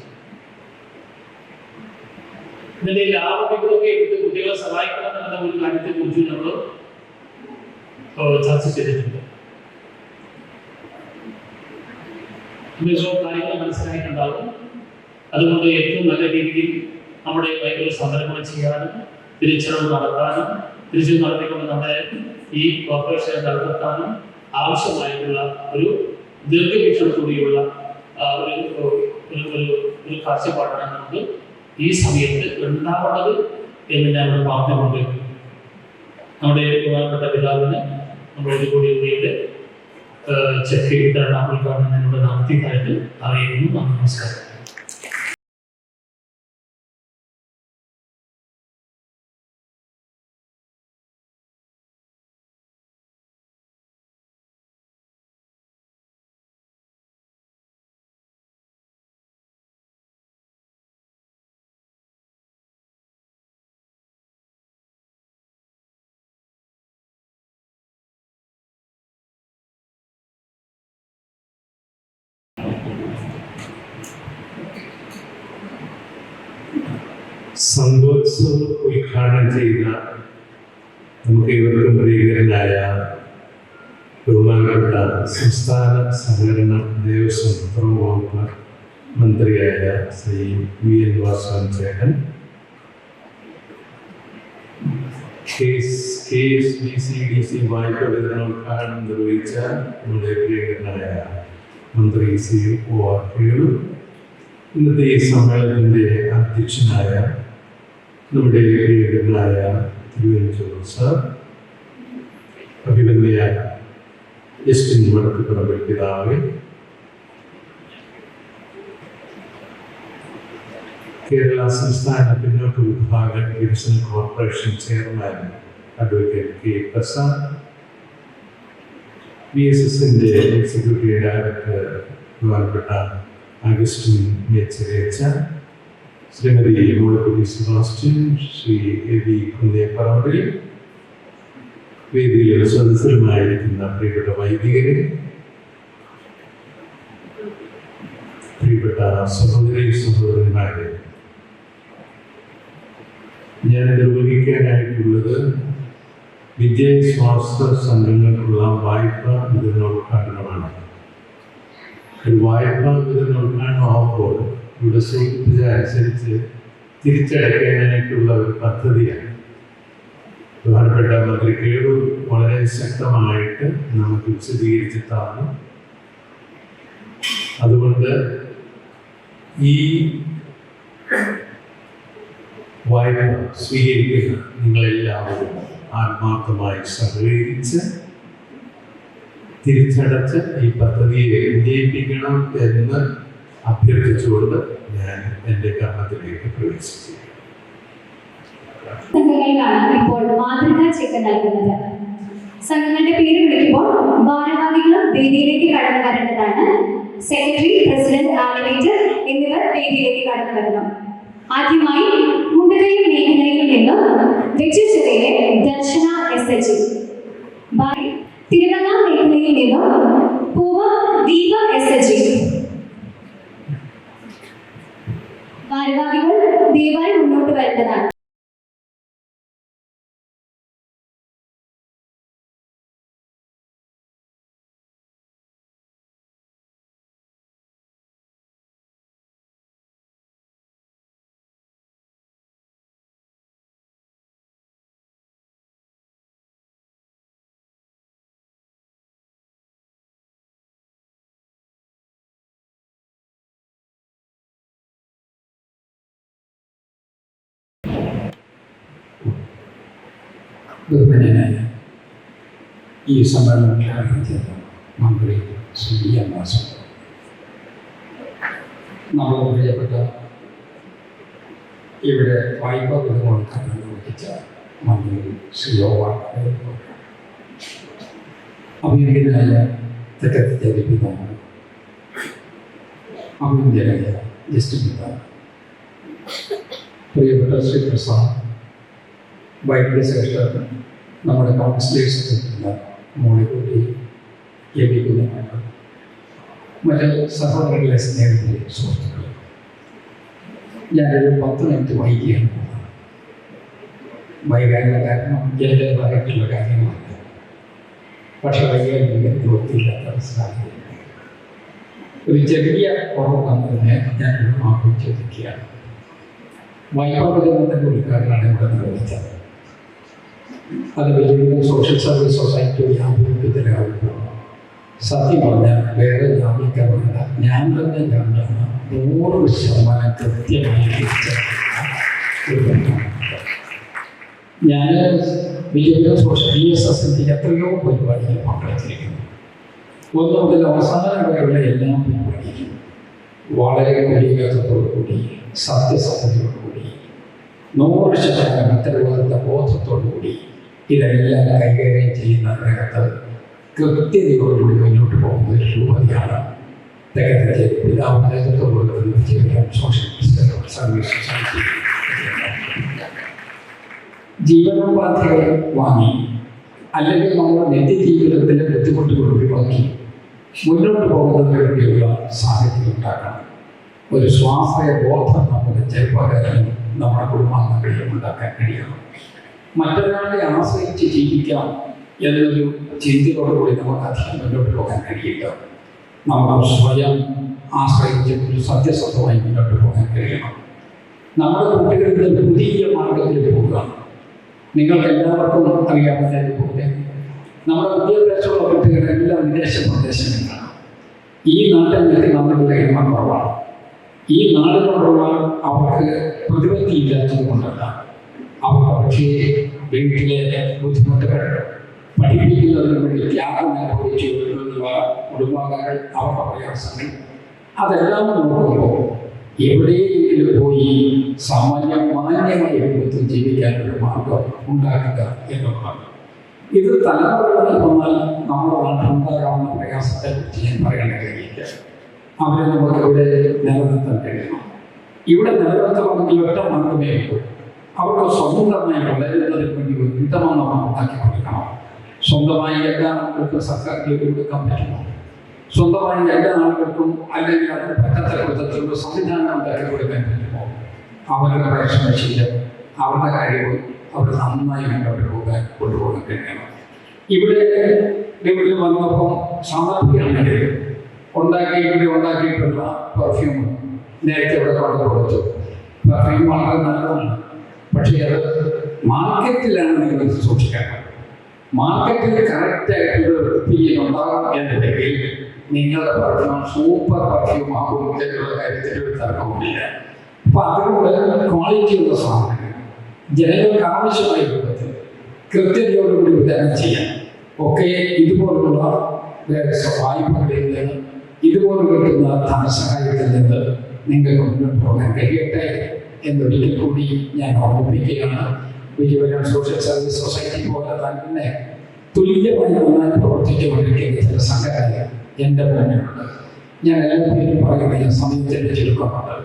ഇതിന്റെ ലാഭവിഹിതമൊക്കെ എടുത്ത് കുട്ടികളെ സഹായിക്കണം എന്ന ഒരു കാര്യത്തെ കുറിച്ച് നമ്മൾ ചർച്ച ചെയ്തിട്ടുണ്ട്. കാര്യങ്ങൾ മനസ്സിലായിട്ടുണ്ടാകും. അതുകൊണ്ട് ഏറ്റവും നല്ല രീതിയിൽ നമ്മുടെ ഭയങ്കര സംരംഭങ്ങൾ ചെയ്യാനും തിരിച്ചടവ് നടത്താനും തിരിച്ചു നടത്തിക്കൊണ്ട് നമ്മുടെ ഈ കോർപ്പറേഷനെ നിലനിർത്താനും ആവശ്യമായിട്ടുള്ള ഒരു ദീർഘവീക്ഷണത്തോടെയുള്ള ഒരു കാഴ്ചപ്പാടാണ് നമുക്ക് ഈ സമയത്ത് ഉണ്ടാവുന്നത് എന്ന് ഞാൻ പറഞ്ഞുകൊണ്ട് നമ്മുടെ ബഹുമാനപ്പെട്ട പിതാവിന് നമ്മളോട് കൂടി ഉപയോഗിച്ച് ചെക്ക് വിതരണ ഉദ്ഘാടനം എന്നോട് നടത്തിയതായിട്ട് അറിയുന്നു. നമസ്കാരം. സംഭവോത്സവം ഉദ്ഘാടനം ചെയ്ത നമുക്ക് ഇവർക്കും പ്രിയങ്കരനായ ബഹുമാനപ്പെട്ട സംസ്ഥാന സഹകരണ ദേവസ്വം വകുപ്പ് മന്ത്രിയായ ശ്രീ VN വാസവൻ ചേട്ടൻ, KSBC വായ്പ വിതരണ ഉദ്ഘാടനം നിർവഹിച്ച നമ്മുടെ പ്രിയങ്കരനായ മന്ത്രി ശ്രീ OR കേളു, ഇന്നത്തെ ഈ സമ്മേളനത്തിൻ്റെ അധ്യക്ഷനായ നമ്മുടെ പ്രിയങ്കരനായ തിരുവഞ്ചൂർ സർ, അഭിവന്യ ജസ്റ്റിൻ വടക്കുപറമ്പിൽ പിതാവ്, കേരള സംസ്ഥാന പിന്നോക്ക വിഭാഗ വികസന corporation chairman advocate K Prasad, BSSന്റെ എക്സിക്യൂട്ടീവ് ഡയറക്ടർ ബഹുമാനപ്പെട്ട Augustine Mecharecha, Shrimati Mulakkudi Sebastian, Shri A V. Kunnepparambil, വേദിയിൽ സദസ്യരുമായിരിക്കുന്ന പ്രിയപ്പെട്ട വൈദികരെ, പ്രിയപ്പെട്ട സഹോദരി സഹോദരന്മാരെ, ഞാൻ നിർവഹിക്കാനായിട്ടുള്ളത് വിദ്യാഭ്യാസ സംഘങ്ങൾക്കുള്ള വായ്പാ വിതരണോദ്ഘാടനമാണ്. ഒരു വായ്പാ വിതരണോദ്ഘാടനമാകുമ്പോൾ ഇവിടെ സൂചിപ്പിച്ച അനുസരിച്ച് തിരിച്ചടയ്ക്കാനായിട്ടുള്ള ഒരു പദ്ധതിയാണ്. ബഹുമാനപ്പെട്ട മന്ത്രി കേളു വളരെ ശക്തമായിട്ട് നമുക്ക് വിശദീകരിച്ച് തന്നു. അതുകൊണ്ട് ഈ വായ്പ സ്വീകരിക്കുന്ന നിങ്ങളെല്ലാവരും ആത്മാർത്ഥമായി സഹകരിച്ച് തിരിച്ചടച്ച് ഈ പദ്ധതിയെ വിജയിപ്പിക്കണം എന്ന് അഭ്യർത്ഥിച്ചുകൊണ്ട് ഞാൻ എൻ്റെ കർമ്മത്തിലേക്ക് പ്രവേശിച്ചു. സംഘങ്ങൾക്കാണ് ഇപ്പോൾ മാതൃകാ ചെക്ക് നൽകുന്നത്. സംഘങ്ങളുടെ പേര് വിളിക്കുമ്പോൾ ഭാരവാഹികളും വേദിയിലേക്ക് കടന്നു വരേണ്ടതാണ്. സെക്രട്ടറി, പ്രസിഡന്റ്, ആനിമേറ്റർ എന്നിവർ വേദിയിലേക്ക് കടന്നു വരണം. ആദ്യമായി മുണ്ടകൈ മേഖലയിൽ നിന്നും വെച്ചുച്ചിറയിലെ ദർശന SHG, തിരുവല്ല മേഖലയിൽ നിന്നും പൂവം ദീപ SHG. ഭാരവാഹികൾ ദയവായി മുന്നോട്ട് വരേണ്ടതാണ്. ബഹുമാന്യനായ ഈ സമ്മേളനത്തിൽ ആരംഭിച്ചത് മന്ത്രി ശ്രീ എം വാസു, നമ്മൾ പ്രിയപ്പെട്ട ഇവിടെ വായ്പാ വിതരണോദ്ഘാടനം നിർവഹിച്ച മന്ത്രി ശ്രീ OR കേളു, അഭിനന്ദനായ തെക്കത്തെ പിതാവ്, അഭിനന്ദനായ ജസ്റ്റിൻ പിതാവ്, പ്രിയപ്പെട്ട ശ്രീ പ്രസാദ്, വൈദ്യുതി സെക്രട്ടറി, നമ്മുടെ കൗൺസിലേഴ്സ് എത്തുന്ന മോളിക്കുട്ടി, എ.വി. കുന്നേപ്പറമ്പിൽ, മറ്റ് സഹോദരങ്ങളെ, സ്നേഹിതരെ, സുഹൃത്തുക്കളെ, ഞാനൊരു 10 മിനിറ്റ് വൈകിയാണ് പോകുന്നത്. വൈകാനുള്ള കാരണം എൻ്റേതായിട്ടുള്ള കാര്യങ്ങളല്ല, പക്ഷെ വൈകാൻ നിവൃത്തിയില്ലാത്ത സാഹചര്യം. ഒരു ചെറിയ കുറവ് വന്നതിനെ ഞാനൊരു മാപ്പ് ചോദിക്കുകയാണ്. വായ്പാ വിതരണത്തിൻ്റെ ഉദ്ഘാടനമാണ് ഇവിടെ നിർവഹിച്ചത്. അത് വലിയ സോഷ്യൽ സർവീസ് സൊസൈറ്റി ആഭിമുഖ്യത്തിലാകുമ്പോൾ സത്യം പറഞ്ഞാൽ വേറെ ജാമ്യക്കാരുണ്ട്. ഞാൻ തന്നെ ജാമ്യമാണ് 100% കൃത്യമായി ഒരു ബന്ധമുണ്ട്. ഞാൻ വലിയ സോഷ്യൽ BSSൻ്റെ എത്രയോ പരിപാടികൾ പങ്കെടുത്തിരിക്കുന്നു. 1 മുതൽ അവസാനം വരെയുള്ള എല്ലാ പരിപാടിയിലും വളരെ വലിയത്തോടുകൂടി, സത്യസന്ധതയോടുകൂടി, 100% ഉത്തരവാദിത്ത ബോധത്തോടുകൂടി ഇതെല്ലാം കൈകാര്യം ചെയ്യുന്ന രംഗത്ത് കൃത്യതയോടുകൂടി മുന്നോട്ട് പോകുന്ന ഒരു രൂപതയാണ് തെക്കത്തെ പിതാവ് നേതൃത്വം കൊടുക്കുന്ന സോഷ്യൽ സർവീസ് സൊസൈറ്റി. ജീവനോപാധികൾ വാങ്ങി അല്ലെങ്കിൽ നമ്മുടെ നിത്യജീവിതത്തിലെ ബുദ്ധിമുട്ടുകൾ ഒഴിവാക്കി മുന്നോട്ട് പോകുന്നതിന് വേണ്ടിയുള്ള സാഹചര്യം ഉണ്ടാക്കണം. ഒരു സ്വാശ്രയ ബോധം നമ്മുടെ ചെറുപ്പക്കാരനും നമ്മുടെ കുടുംബാംഗങ്ങളിലും ഉണ്ടാക്കാൻ കഴിയണം. മറ്റൊരാളെ ആശ്രയിച്ച് ജീവിക്കാം എന്നൊരു ചിന്തയോടുകൂടി നമുക്ക് അധികം മുന്നോട്ട് പോകാൻ കഴിയില്ല. നമുക്ക് സ്വയം ആശ്രയിച്ച് ഒരു സത്യസന്ധമായി മുന്നോട്ട് പോകാൻ കഴിയണം. നമ്മുടെ കുട്ടികളിൽ പുതിയ മാർഗത്തിൽ പോകുക. നിങ്ങൾക്ക് എല്ലാവർക്കും അറിയാവുന്നതുപോലെ നമ്മുടെ വിദ്യാഭ്യാസമുള്ള കുട്ടികളെല്ലാം വിദേശ പ്രദേശങ്ങളിലാണ്. ഈ നാട്ടിൽ നമ്മളുടെ എണ്ണം കുറവാണ്. ഈ നാടിനോടുള്ള അവർക്ക് പ്രതിപത്തി ഇല്ലാത്തത് കൊണ്ടല്ല, അവർക്ക് പക്ഷേ വീട്ടിലെ ബുദ്ധിമുട്ടുകൾ, പഠിപ്പിക്കുന്നതിന് വേണ്ടി ത്യാഗം അനുഭവിച്ചിട്ടുള്ള കുടുംബാംഗങ്ങൾ, അവരുടെ പ്രയാസങ്ങൾ, അതെല്ലാം നോക്കുമ്പോൾ എവിടെയെങ്കിലും പോയി മാന്യമായ രൂപത്തിൽ ജീവിക്കാനൊരു മാർഗം ഉണ്ടാക്കുക എന്നുള്ളതാണ്. ഇത് തലമുറകളിൽ വന്നാൽ നമ്മുടെ നാട്ടിലുണ്ടാകാവുന്ന പ്രയാസത്തെ കുറിച്ച് ഞാൻ പറയാൻ കഴിയില്ല. അവരെ നമുക്ക് ഇവിടെ നിലനിർത്താൻ കഴിയണം. ഇവിടെ നിലനിർത്തണമെങ്കിൽ ഒറ്റ മാർഗമേ ഉള്ളൂ. അവർക്ക് സ്വന്തമായി വളരുന്നതിന് വേണ്ടി ഒരു വിധമം നമ്മൾ ഉണ്ടാക്കി കൊടുക്കണം. സ്വന്തമായി എല്ലാ ആളുകൾക്കും സർക്കാർ ജോലി കൊടുക്കാൻ പറ്റുമോ? സ്വന്തമായി എല്ലാ ആളുകൾക്കും അല്ലെങ്കിൽ അത് പറ്റാത്ത വിധത്തിലുള്ള സംവിധാനം ഉണ്ടാക്കി കൊടുക്കാൻ പറ്റുമോ? അവരുടെ പരിശ്രമശീലം, അവരുടെ കഴിവ് അവർ നന്നായി മുന്നോട്ട് കൊണ്ടുപോകാൻ കഴിയണം. ഇവിടെ വന്നപ്പോൾ സാമർഥ്യമാണെങ്കിൽ ഇവിടെ ഉണ്ടാക്കിയിട്ടുള്ള പെർഫ്യൂം നേരത്തെ ഇവിടെ കൊണ്ടു കൊടുത്തു. പെർഫ്യൂം വളരെ നല്ലതാണ്. പക്ഷേ അത് മാർക്കറ്റിലാണ് നിങ്ങൾ സൂക്ഷിക്കേണ്ടത്. മാർക്കറ്റിൽ കറക്റ്റായിട്ടുള്ള ഒപ്പീനിയൻ ഉണ്ടാകും എന്നുണ്ടെങ്കിൽ നിങ്ങളുടെ പെർഫ്യൂം സൂപ്പർ പെർഫ്യൂം ആകും എന്നുള്ള കാര്യത്തിൽ ഒരു തർക്കവുമില്ല. അപ്പം അതുകൊണ്ട് ക്വാളിറ്റിയുള്ള സാധനങ്ങൾ ജനങ്ങൾക്ക് ആവശ്യമായ രൂപത്തിൽ കൃത്യതയോടുകൂടി വിതരണം ചെയ്യാൻ ഒക്കെ ഇതുപോലുള്ള വായ്പകളിൽ നിന്ന്, ഇതുപോലെ കിട്ടുന്ന ധനസഹായത്തിൽ നിന്ന് നിങ്ങൾക്ക് മുന്നോട്ട് പോകാൻ കഴിയട്ടെ എന്നൊരിക്കൽ കൂടി ഞാൻ ഓർമ്മിപ്പിക്കുകയാണ്. വിജയപുരം സോഷ്യൽ സർവീസ് സൊസൈറ്റി പോലെ തന്നെ തുല്യമായി നന്നായി പ്രവർത്തിച്ചുകൊണ്ടിരിക്കുന്ന ചില സംഘടനകൾ എൻ്റെ മുന്നിലുണ്ട്. ഞാൻ എല്ലാ പേരും പറയുന്ന സമയത്തിൻ്റെ ചുരുക്കമുണ്ട്.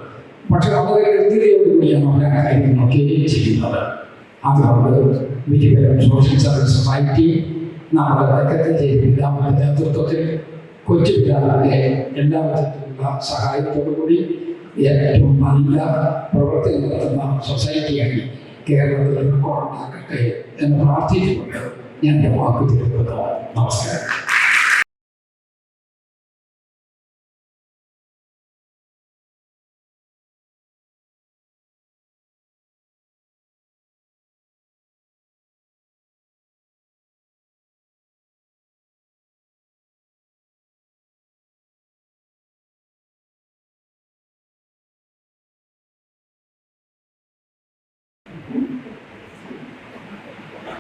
പക്ഷെ വളരെ കൃത്യതയോടുകൂടിയാണ് അവരെ കാര്യങ്ങളൊക്കെ ചെയ്യുന്നത്. അതുകൊണ്ട് വിജയപുരം സോഷ്യൽ സർവീസ് സൊസൈറ്റി നമ്മുടെ തെക്കത്തെ പിതാവിൻ്റെ നേതൃത്വത്തിൽ കൊച്ചു പിതാവിൻ്റെ എല്ലാ വിധത്തിലുള്ള സഹായത്തോടുകൂടി ഏറ്റവും നല്ല പ്രവർത്തനം നടത്തുന്ന സൊസൈറ്റിയായി കേരളത്തിൽ ഉണ്ടാക്കട്ടെ എന്ന് പ്രാർത്ഥിച്ചുകൊണ്ട് ഞാൻ എൻ്റെ വാക്ക് തീർക്കുന്നത്. നമസ്കാരം.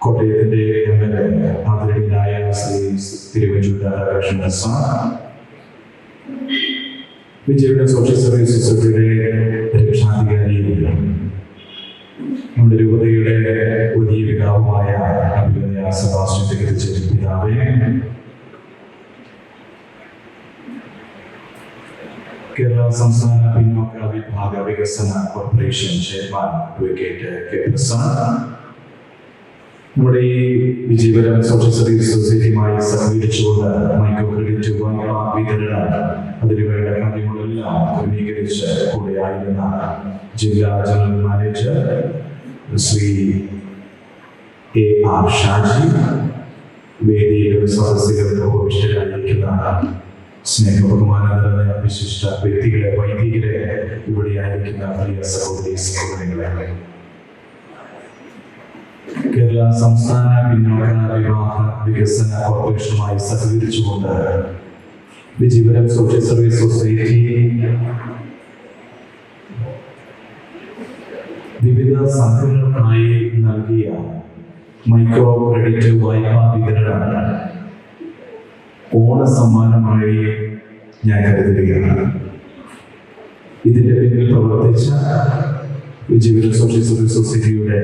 കോട്ടയത്തിന്റെ എംഎൽഎ ആദരണീയനായ Shri Thiruvanchoor Radhakrishnan sir, Vijayapuram social service സൊസൈറ്റിയുടെ രക്ഷാധികാരി, നമ്മുടെ രൂപതയുടെ വലിയ പിതാവുമായ അഭിനന്ദ സെബാസ്റ്റ്യൻ തികച്ചേരി പിതാവേ, കേരള സംസ്ഥാന പിന്നോക്ക വിഭാഗ വികസന corporation chairman advocate K Prasad, നമ്മുടെ ഈ വിജയപുരം സോഷ്യൽ സർവീസ് സൊസൈറ്റിയുമായി സഹകരിച്ചുകൊണ്ട് മൈക്രോ ക്രെഡിറ്റ് വായ്പ വിതരണം അതിനുവേണ്ട കാര്യങ്ങളെല്ലാം ക്രമീകരിച്ച് കൂടെയായിരുന്ന ജില്ലാ general manager Shri A.R. Shaji, വേദിയിലും സദസ്സുകളിലും ഉപവിഷ്ടരായിരിക്കുന്ന സ്നേഹബഹുമാന നിറഞ്ഞ വിശിഷ്ട വ്യക്തികളെ, വൈദികരെ, ഇവിടെയായിരിക്കുന്ന പ്രിയ സഹോദരി സഹോദരങ്ങളെ, കേരള സംസ്ഥാന പിന്നോക്ക വിഭാഗ വികസന കോർപ്പറേഷനുമായി സഹകരിച്ചുകൊണ്ട് വിജയപുരം സോഷ്യൽ സർവീസ് സൊസൈറ്റി വിവിധ സംഘടനകൾക്കായി നൽകിയ മൈക്രോ ക്രെഡിറ്റ് വായ്പാ വിതരണം ഓണ സമ്മാനമായി ഞാൻ കരുതുകയാണ്. ഇതിന്റെ പിന്നിൽ പ്രവർത്തിച്ച വിജയപുരം സോഷ്യൽ സർവീസ് സൊസൈറ്റിയുടെ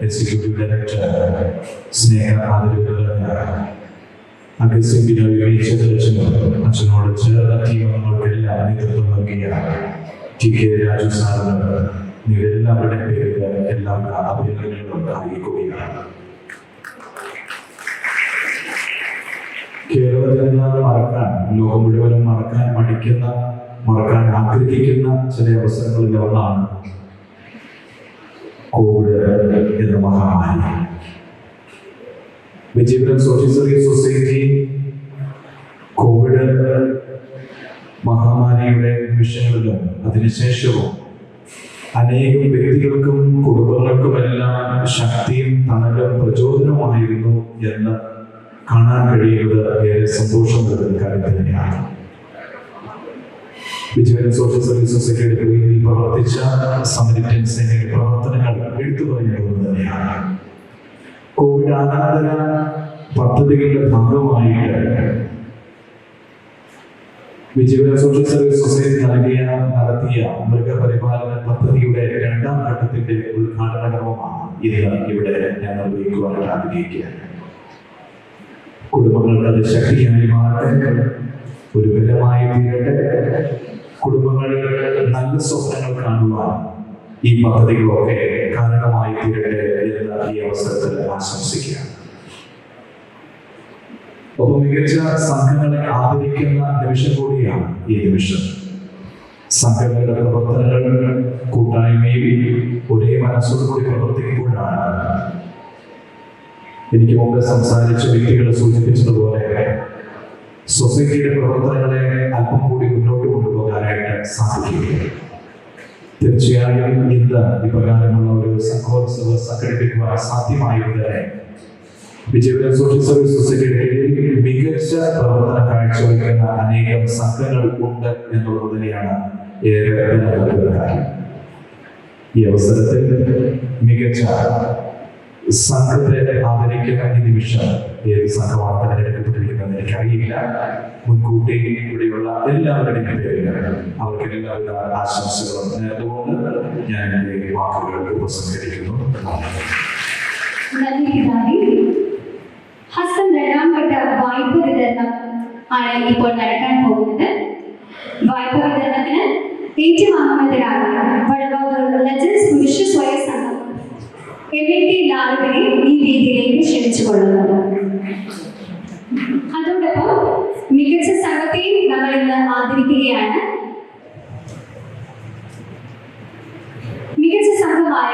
എക്സിക്യൂട്ടീവ് ഡയറക്ടർ സ്നേഹ ആദരവ് അഗസ്റ്റിൻ അച്ഛനോട് ചേർന്ന ടീമംഗങ്ങൾക്കെല്ലാം നേതൃത്വം നൽകിയ ടി കെ രാജു സാറിന് നിങ്ങളെല്ലാവരുടെ പേരിൽ എല്ലാ അഭിനന്ദനങ്ങളും അറിയിക്കുകയാണ്. കേരളത്തിൽ മറക്കാൻ, ലോകം മുഴുവനും മറക്കാൻ മടിക്കുന്ന, മറക്കാൻ ആഗ്രഹിക്കുന്ന ചില അവസരങ്ങളിൽ ഒന്നാണ് കോവിഡ് എന്ന മഹാമാരി. Vijayapuram social service society Covid മഹാമാരിയുടെ നിമിഷങ്ങളിലും അതിനുശേഷവും അനേകം വ്യക്തികൾക്കും കുടുംബങ്ങൾക്കുമെല്ലാം ശക്തിയും തണലും പ്രചോദനവുമായിരുന്നു എന്ന് കാണാൻ കഴിയുന്നത് ഏറെ സന്തോഷം നൽകുന്ന കാര്യം തന്നെയാണ്. വിജയപുരം സോഷ്യൽ സർവീസ് സൊസൈറ്റിയുടെ കീഴിൽ പ്രവർത്തിച്ച സമരിറ്റൻ സേനയുടെ പ്രവർത്തനങ്ങൾ എടുത്തു പറയുന്നത് തന്നെയാണ്. കോവിഡാനന്തര പദ്ധതികളുടെ ഭാഗമായിട്ട് വിജയപുരം സോഷ്യൽ സർവീസ് സൊസൈറ്റി നടത്തിയ മൃഗപരിപാലന പദ്ധതിയുടെ 2ാം ഘട്ടത്തിന്റെ ഉദ്ഘാടന കർമ്മമാണ് ഇന്ന് ഇവിടെ ഞാൻ നിർവഹിക്കുവാനായിട്ട് ആഗ്രഹിക്കുകയാണ്. കുടുംബങ്ങൾക്ക് അത് ശക്തിയായി മാറട്ടെ, ഒരു ബലമായി തീരട്ടെ. കുടുംബങ്ങളിൽ നല്ല സ്വപ്നങ്ങൾ കാണുവാൻ ഈ പദ്ധതികളൊക്കെ കാരണമായി തീരട്ടെ എന്ന് ഈ അവസരത്തിൽ ആശംസിക്കുകയാണ്. ഒപ്പം മികച്ച സംഘങ്ങളെ ആദരിക്കുന്ന നിമിഷം കൂടിയാണ് ഈ നിമിഷം. സംഘങ്ങളുടെ പ്രവർത്തനങ്ങൾ കൂട്ടായ്മയിൽ ഒരേ മനസ്സോടുകൂടി പ്രവർത്തിക്കുമ്പോഴാണ് എനിക്ക് മുമ്പ് സംസാരിച്ച വ്യക്തികൾ സൂചിപ്പിച്ചതുപോലെ സൊസൈറ്റിയുടെ പ്രവർത്തനങ്ങളെ അല്പം കൂടി മുന്നോട്ട് കൊണ്ടുപോകാനായിട്ട് സാധിക്കും. തീർച്ചയായും ഇന്ന് ഇപ്രകാരമുള്ള ഒരു സംഘോത്സവം സംഘടിപ്പിക്കുവാൻ സാധ്യമായതിനെ വിജയപുരം സോഷ്യൽ സർവീസ് സൊസൈറ്റിയുടെ മികച്ച പ്രവർത്തനം കാഴ്ചവെക്കുന്ന അനേകം സംഘങ്ങൾ ഉണ്ട് എന്നുള്ളത് തന്നെയാണ് ഏറെ കാര്യം. ഈ അവസരത്തിൽ മികച്ച സംഘത്തെ ആദരിക്കുന്ന ഈ നിമിഷം ഏത് സംഘമാണ് തിരഞ്ഞെടുക്കപ്പെട്ടിരിക്കുന്നത് എനിക്കറിയില്ല. മുൻകൂട്ടി ഇവിടെയുള്ള എല്ലാവരുടെയും പേരിൽ അവർക്ക് എല്ലാവിധ ആശംസകളും നേർന്നുകൊണ്ട് ഞാൻ എൻ്റെ വാക്കുകൾ ഉപസംഹരിക്കുന്നു. ഹസ്തം 2ാം ഘട്ട വായ്പ വിതരണം ആണ് ഇപ്പോൾ നടക്കാൻ പോകുന്നത്. വായ്പ വിതരണത്തിന് ഏറ്റുവാങ്ങുന്നതിനായി വടവാതൂർ ലെജൻസ് പുരുഷ സ്വയ സംഘം MLT ലാലുവിനെ ഈ രീതിയിലേക്ക് ക്ഷണിച്ചുകൊള്ളുന്നത്. അതോടൊപ്പം മികച്ച സംഘത്തെയും നമ്മൾ ഇന്ന് ആദരിക്കുകയാണ്. മികച്ച സംഘമായ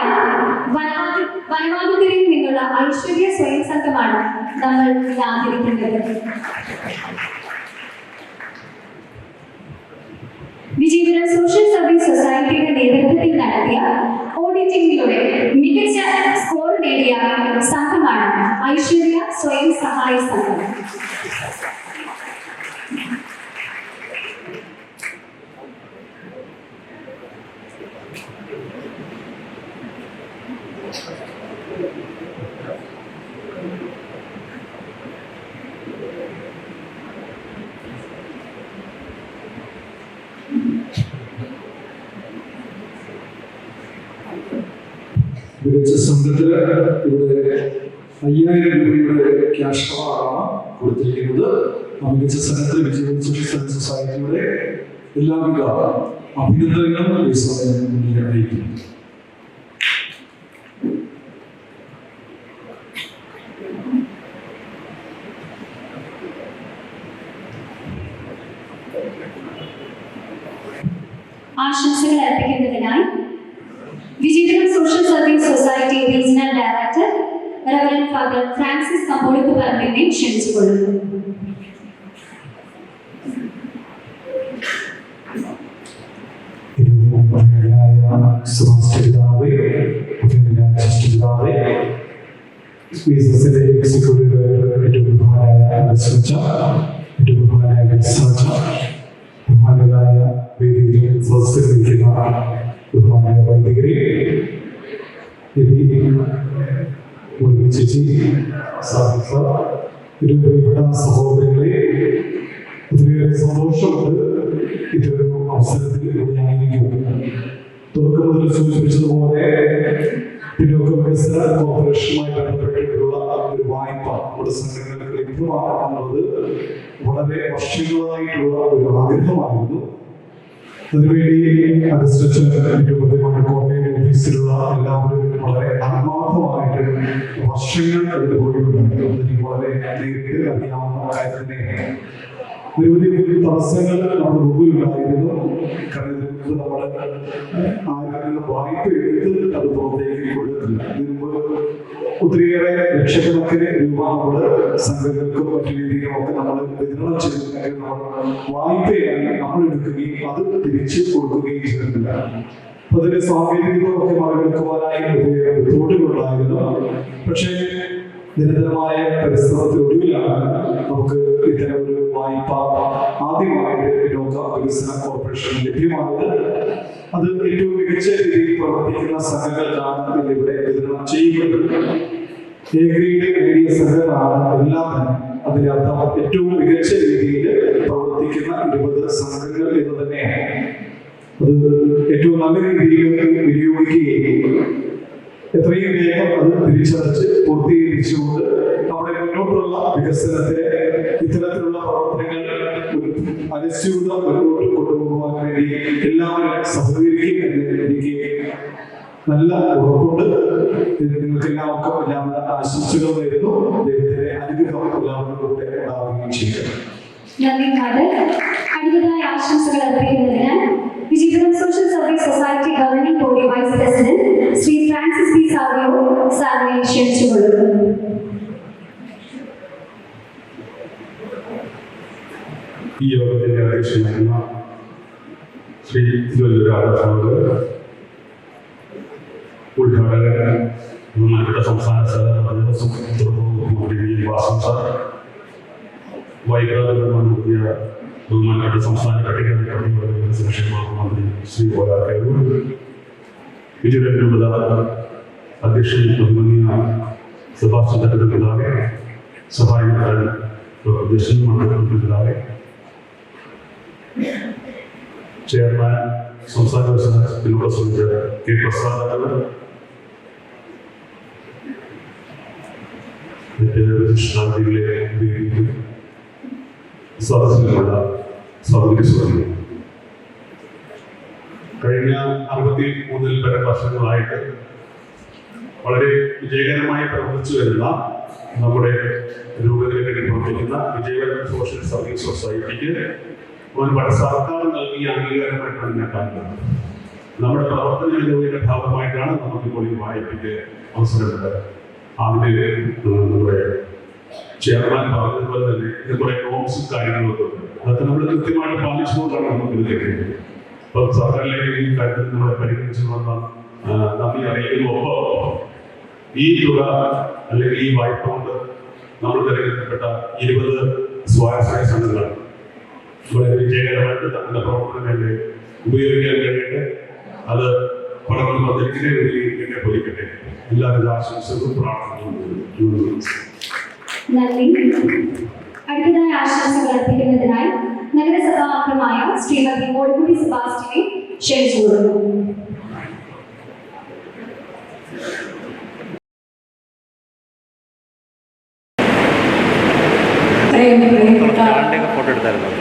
വനവാതുകരിൽ നിന്നുള്ള ഐശ്വര്യ സ്വയം സംഘമാണ് നമ്മൾ ഇന്ന് ആദരിക്കുന്നത്. വിജയപുരം സോഷ്യൽ സർവീസ് സൊസൈറ്റിയുടെ നേതൃത്വത്തിൽ നടത്തിയ ഓഡിറ്റിംഗിലൂടെ മികച്ച സ്കോർ നേടിയ സംഘമാണ് ഐശ്വര്യ സ്വയം സഹായ സംഘം. മികച്ച സംഘത്തിന് ഇവിടെ 5000 രൂപയുടെ ക്യാഷ് അവാർഡാണ് കൊടുത്തിരിക്കുന്നത്. ആ മികച്ച സംഘത്തിന് വിജയപുരം സോഷ്യൽ സർവീസ് സൊസൈറ്റിയുടെ എല്ലാവിധ അഭിനന്ദനങ്ങളും ഈ സമയം മുന്നിൽ അറിയിക്കുന്നു. ആശംസകൾ അർപ്പിക്കുന്നതിനായി Vijayapuram social service society regional director reverend father Francis കമ്പോളിക്ക് പറമ്പിനെ ക്ഷണിച്ചുകൊള്ളുന്നു. സഹോദരങ്ങളെ, ഒത്തിരിയേറെ സന്തോഷമുണ്ട് ഇതൊരു അവസരത്തിൽ ആയിരിക്കും. തുടക്കം മുതൽ സൂചിപ്പിച്ചതുപോലെ പിന്നോക്ക വികസന കോർപ്പറേഷനുമായി ബന്ധപ്പെട്ടിട്ടുള്ള ഒരു വായ്പ നമ്മുടെ സംഘടനകൾക്ക് ലഭ്യമാക്കാനുള്ളത് വളരെ വർഷങ്ങളായിട്ടുള്ള ഒരു ആഗ്രഹമായിരുന്നു. അതിനുവേണ്ടി കോട്ടയം ഓഫീസിലുള്ള എല്ലാവരും വളരെ ആത്മാർത്ഥമായിട്ട് വർഷങ്ങൾ അതിന് പോയിട്ടുണ്ടായിരുന്നു. എനിക്ക് വളരെ നേരിട്ട് അറിയാവുന്ന കാര്യത്തിനെ നിരവധി തടസ്സങ്ങൾ നമ്മുടെ മുമ്പിലുണ്ടായിരുന്നു. കാരണം ഇതിന് നമ്മൾ ആരെങ്കിലും വായ്പ എടുത്ത് അത് പുറത്തേക്ക് കൊടുക്കുന്നില്ല. ഇതിനുമ്പ് ഒത്തിരിയേറെ ലക്ഷക്കണക്കിന് രൂപ നമ്മൾ സംഘടനകൾക്കും മറ്റു രീതിയിലും ഒക്കെ നമ്മൾ വിതരണം ചെയ്തിട്ടുണ്ടെങ്കിൽ നമ്മൾ വായ്പയായി നമ്മൾ എടുക്കുകയും അത് തിരിച്ചു കൊടുക്കുകയും ചെയ്തിട്ടില്ല. അപ്പൊ അതിന്റെ സാങ്കേതികതയൊക്കെ മറികടക്കുവാനായി ഒത്തിരിയേറെ ബുദ്ധിമുട്ടുകളുണ്ടായിരുന്നു. പക്ഷേ നിരന്തരമായ പരിശ്രമത്തിനൊടുവിലാണ് നമുക്ക് ഇത്തരം ഒരു വായ്പ ആദ്യമായിട്ട് പിന്നോക്ക വികസന കോർപ്പറേഷൻ ലഭ്യമായത്. അത് ഏറ്റവും മികച്ച രീതിയിൽ പ്രവർത്തിക്കുന്ന സംഘങ്ങൾക്കാണ് ഇവിടെ വിതരണം ചെയ്യുന്നത്. എ ഗ്രേഡ് നേടിയ സംഘങ്ങളാണ് എല്ലാം തന്നെ. അതിന്റെ അർത്ഥം ഏറ്റവും മികച്ച രീതിയിൽ പ്രവർത്തിക്കുന്ന 20 സംഘങ്ങൾ എന്ന് തന്നെയാണ്. അത് ഏറ്റവും നല്ല രീതിയിൽ വിനിയോഗിക്കുകയും എത്രയും വേഗം അത് തിരിച്ചടച്ച് പൂർത്തീകരിച്ചുകൊണ്ട് നമ്മുടെ മുന്നോട്ടുള്ള വികസനത്തിന് ഇത്തരത്തിലുള്ള പ്രവർത്തനങ്ങൾ അനുസ്യൂതം മുന്നോട്ട് കൊണ്ടുപോകാൻ വേണ്ടി എല്ലാവരും സഹകരിക്കും എന്ന് എനിക്ക് നല്ല ഉറപ്പുണ്ട്. നിങ്ങൾക്ക് എല്ലാവർക്കും എല്ലാവരുടെ ആശംസകൾ നേരുന്നു. ദൈവത്തിന്റെ അനുഗ്രഹം എല്ലാവരുടെ കൂടെ ഉണ്ടാവുകയും ചെയ്യുക. നന്ദി ഫാദർ. അടുത്തതായി ആശംസകൾ അർപ്പിക്കുന്നതിന് Vijayapuram social service society governing body vice president Shri Francis P Savio സാറിനെ ക്ഷണിച്ചുകൊള്ളുന്നു. ഈ യോഗത്തിന്റെ അധ്യക്ഷനായിരുന്ന ശ്രീ തിരുവല്ലൂർ ഉദ്ഘാടകൻ ബഹുമാനപ്പെട്ട സംസ്ഥാന മന്ത്രി വാസം സാർ, വൈകാതെ നടത്തിയ ബഹുമാനപ്പെട്ട സംസ്ഥാന പട്ടികവർഗ വികസന മന്ത്രി ശ്രീ ഒ.ആർ. കേരൂർ, വിജയപുരം രൂപത അധ്യക്ഷൻ ബഹുമാനീയ സെബാസ്റ്റ്യൻ തട്ടത്തിൽ പിതാവെ, സഹായക്കാരൻ അധ്യക്ഷൻ മണ്ഡലത്തിൽ പിതാവെ, ചെയർമാൻ സംസ്ഥാന വികസന സമിതി കെ പ്രസാദ്, പ്രതിഷ്ഠാന്തികളെ സദസ്സിലുള്ള സൗകര്യ കഴിഞ്ഞ 63 പരം വർഷങ്ങളായിട്ട് വളരെ വിജയകരമായി പ്രവർത്തിച്ചു വരുന്ന നമ്മുടെ രൂപതയ്ക്ക് വേണ്ടി പ്രവർത്തിക്കുന്ന വിജയപുരം സോഷ്യൽ സർവീസ് സൊസൈറ്റിക്ക് ഒരുപാട് സർക്കാർ നൽകിയ അംഗീകാരമായിട്ടാണ് ഞാൻ കാണുന്നത്. നമ്മുടെ പ്രവർത്തന മികവിന്റെ ഭാഗമായിട്ടാണ് നമുക്കിപ്പോൾ ഈ വായ്പയ്ക്ക് അവസരമുണ്ട്. അതിന് നമ്മുടെ ചെയർമാൻ പറഞ്ഞതുപോലെ തന്നെ ഇത് കുറെ നോംസും കാര്യങ്ങളൊക്കെ ഉണ്ട്. അതൊക്കെ നമ്മൾ കൃത്യമായിട്ട് പാലിച്ചുകൊണ്ടാണ് നമുക്ക് ഇത് ലഭിക്കുന്നത്. അപ്പം സർക്കാരിലേക്ക് ഈ കാര്യത്തിൽ നമ്മളെ പരിഗണിച്ചു വന്ന നന്ദി അറിയിക്കുമ്പോൾ ഈ തുക അല്ലെങ്കിൽ ഈ വായ്പ കൊണ്ട് നമ്മൾ തിരഞ്ഞെടുക്കപ്പെട്ട 20 സ്വാശ്രയ സംഘങ്ങൾ വളരെ വിജയകരമായിട്ട് തങ്ങളുടെ പ്രവർത്തനങ്ങളെ ഉപയോഗിക്കാൻ കഴിയട്ടെ. അത് പഠനം പദ്ധതിക്കിനെ പൊലിക്കട്ടെ. എല്ലാവരും ആശംസകളും പ്രാർത്ഥനകളും. നന്ദി. അടുത്തതായി ആശംസകൾ അർപ്പിക്കുന്നതിനായി നഗരസഭാ അംഗമായ ശ്രീമതി മോളിക്കുട്ടി സെബാസ്റ്റ്യനെ ക്ഷണിച്ചുകൊള്ളുന്നു.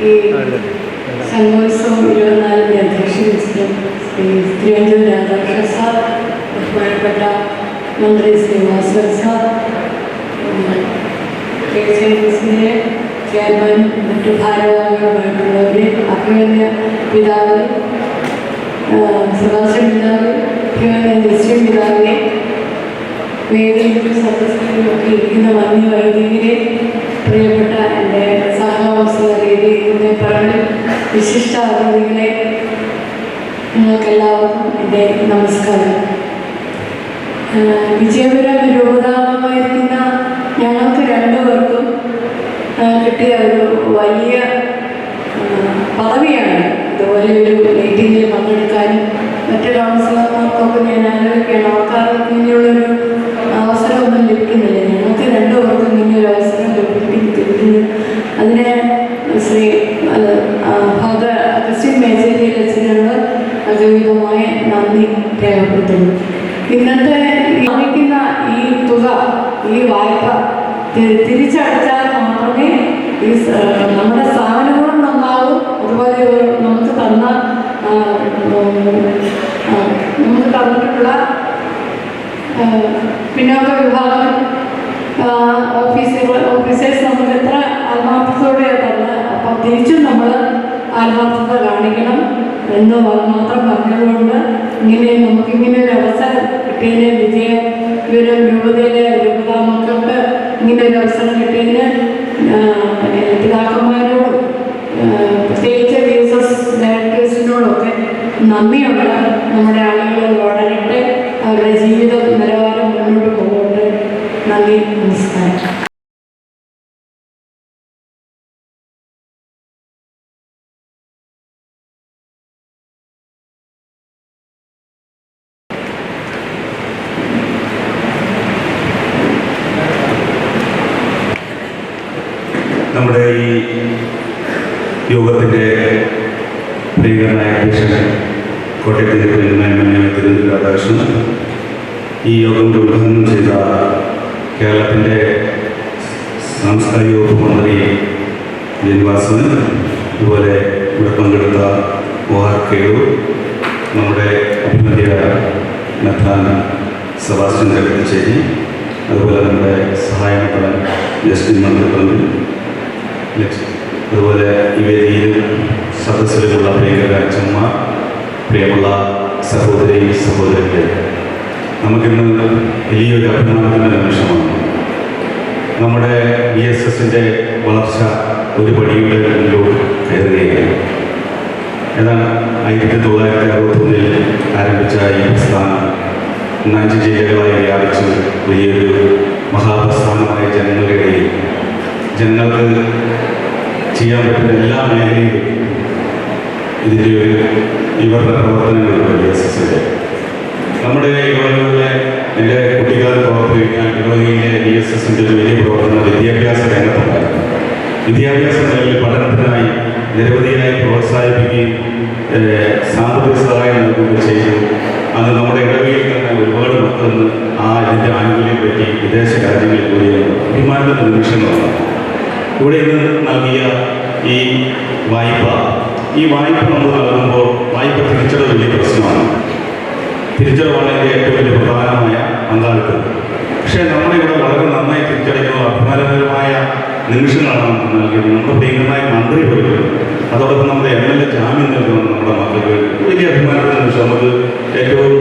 ഈ സംഘോത്സവം 24 അധ്യക്ഷൻ ശ്രീ തിരുവനന്തപുരം രാധാകൃഷ്ണൻ സാർ, ബഹുമാനപ്പെട്ട മന്ത്രി ശ്രീനിവാസൻ സാർ, KCMസിൻ്റെ ചെയർമാൻ, മറ്റു ഭാരവാഹികളുമായിട്ടുള്ളവരെ, അഭിമന്യ പിതാവ് സെബാസ്റ്റ്യൻ പിതാവ്, അഭിമന്യ നിശ്ചയ പിതാവിനെ, വേദിയിലും സദസ്സിലുമൊക്കെ ഇരിക്കുന്ന വന്യ വൈദികരെ, പ്രിയപ്പെട്ട എൻ്റെ സഹവാസികളെ, ഇന്നത്തെ പറമ്പിൽ വിശിഷ്ട അതിഥികളെ, നിങ്ങൾക്കെല്ലാവർക്കും എൻ്റെ നമസ്കാരം. വിജയപുരം രൂപതാംഗമായിരിക്കുന്ന ഞങ്ങൾക്ക് 2 പേർക്കും കിട്ടിയ ഒരു വലിയ പദവിയാണ് ഇതുപോലെ ഒരു മീറ്റിങ്ങിൽ പങ്കെടുക്കാനും മറ്റു കൗൺസിലർമാർക്കൊക്കെ ഞാൻ ആലോചിക്കുകയാണ്. ആൾക്കാർക്ക് ഇങ്ങനെയുള്ളൊരു അവസരമൊന്നും ലഭിക്കുന്നില്ല. ഞങ്ങൾക്ക് 2 പേർക്കും ഇങ്ങനെയൊരു അവസരം ലഭിക്കുന്നു. അതിന് ശ്രീ ഫാദർ അഗസ്റ്റിൻ മേച്ചേരി അച്ഛനോട് അഗൗരവമായ നന്ദി രേഖപ്പെടുത്തുന്നു. ഇന്നത്തെ വാങ്ങിക്കുന്ന ഈ തുക, ഈ വായ്പ തിരിച്ചടച്ചാൽ മാത്രമേ ഈ നമ്മുടെ സ്ഥാപനങ്ങളും നന്നാവും. അതുപോലെ നമുക്ക് തന്നിട്ടുള്ള പിന്നോക്ക വിഭാഗം ഓഫീസേഴ്സ് നമുക്ക് എത്ര ആത്മാർത്ഥത്തോടെയാണ് തന്നത്, അപ്പം തിരിച്ചും നമ്മൾ ആത്മാർത്ഥത കാണിക്കണം എന്ന് മാത്രം പറഞ്ഞതുകൊണ്ട് നമുക്കിങ്ങനെ ഒരു അവസരം കിട്ടിയതിന് വിജയപുരം രൂപതയിലെ രൂപതാമക്കൾക്ക് ഇങ്ങനെ ഒരു അവസരം കിട്ടിയതിന് പിതാക്കന്മാരോടും പ്രത്യേകിച്ച് VSS ഡയറക്ടേഴ്സിനോടൊക്കെ നന്ദിയുണ്ട്. നമ്മുടെ ആളുകൾ വളരട്ടെ, അവരുടെ ജീവിത നിലവാരം മുന്നോട്ട് പോകട്ടെ. നന്ദി, നമസ്കാരം. നമ്മുടെ ഈ യോഗത്തിൻ്റെ പ്രിയങ്കരനായ അധ്യക്ഷൻ കോട്ടയത്തിൻ്റെ പ്രിയങ്കരനായ തിരുവനന്തപുരം രാധാകൃഷ്ണൻ, ഈ യോഗം ഉദ്ഘാടനം ചെയ്ത കേരളത്തിൻ്റെ സാംസ്കാരിക വകുപ്പ് മന്ത്രി ശ്രീനിവാസൻ, അതുപോലെ ഇവിടെ പങ്കെടുത്ത OR കേളു, നമ്മുടെ അഭിനന്ദിയായ മെത്രാൻ സെബാസ്റ്റ്യൻ കരുത്തശ്ശേരി, അതുപോലെ നമ്മുടെ സഹായമക്കളൻ ജസ്റ്റിൻ മന്ത്രിപ്പള്ളി, അതുപോലെ ഈ വേദിയിൽ സദസ്സിലുള്ള പ്രിയങ്കര അച്ഛന്മാർ, പ്രിയമുള്ള സഹോദരി സഹോദരങ്ങളെ, നമുക്കിന്ന് വലിയൊരു അഭിമാനത്തിൻ്റെ നിമിഷമാണ്. നമ്മുടെ BSSൻ്റെ വളർച്ച ഒരു പടിയുടെ മുന്നിലോട്ട് കയറുകയാണ്. ഏതാണ് 1961 ആരംഭിച്ച ഈ പ്രസ്ഥാനം 5 ജില്ലകളായി വ്യാപിച്ചു വലിയൊരു മഹാപ്രസ്ഥാനമായ ജനങ്ങളുടെ ഇടയിൽ ജനങ്ങൾക്ക് ചെയ്യാൻ പറ്റുന്ന എല്ലാ മേഖലയിലും ഇതിൻ്റെ ഇവരുടെ പ്രവർത്തനങ്ങളുണ്ട്. BSSൻ്റെ നമ്മുടെ ഇടവകളിലെ എൻ്റെ കുട്ടിക്കാലം പ്രവർത്തിക്കാൻ ഇടവകയിലെ BSSൻ്റെ ഒരു വലിയ പ്രവർത്തനം വിദ്യാഭ്യാസ രംഗത്തുണ്ടായിരുന്നു. വിദ്യാഭ്യാസ മേഖലയിൽ പഠനത്തിനായി നിരവധിയായി പ്രോത്സാഹിപ്പിക്കുകയും സാമ്പത്തിക സഹായം നൽകുകയും ചെയ്തു. അന്ന് നമ്മുടെ ഇടവകയിൽ തന്നെ ഒരുപാട് മക്കളെന്ന് ഇതിൻ്റെ ആനുകൂല്യം പറ്റി വിദേശ രാജ്യങ്ങളിൽ പോയി അഭിമാനത്തിൻ്റെ നിമിഷങ്ങളാണ്. ഇവിടെ ഇന്ന് നൽകിയ ഈ വായ്പ നമ്മൾ നൽകുമ്പോൾ വായ്പ തിരിച്ചടവ് വലിയ പ്രശ്നമാണ്. തിരിച്ചടവാണ് ഇതിൻ്റെ ഏറ്റവും വലിയ പ്രധാനമായ പങ്കാളിത്തം. പക്ഷേ നമ്മുടെ ഇവിടെ വളരെ നന്നായി തിരിച്ചടയ്ക്കുന്ന അഭിമാനകരമായ നിമിഷങ്ങളാണ് നമുക്ക് നൽകിയത്. നമ്മുടെ പ്രിയങ്കരനായ മന്ത്രി പോലും അതോടൊപ്പം നമ്മുടെ MLA ജാമ്യം നൽകുന്നത് നമ്മുടെ മക്കൾക്ക് വലിയ അഭിമാനത്തിൻ്റെ നിമിഷം. നമുക്ക് ഏറ്റവും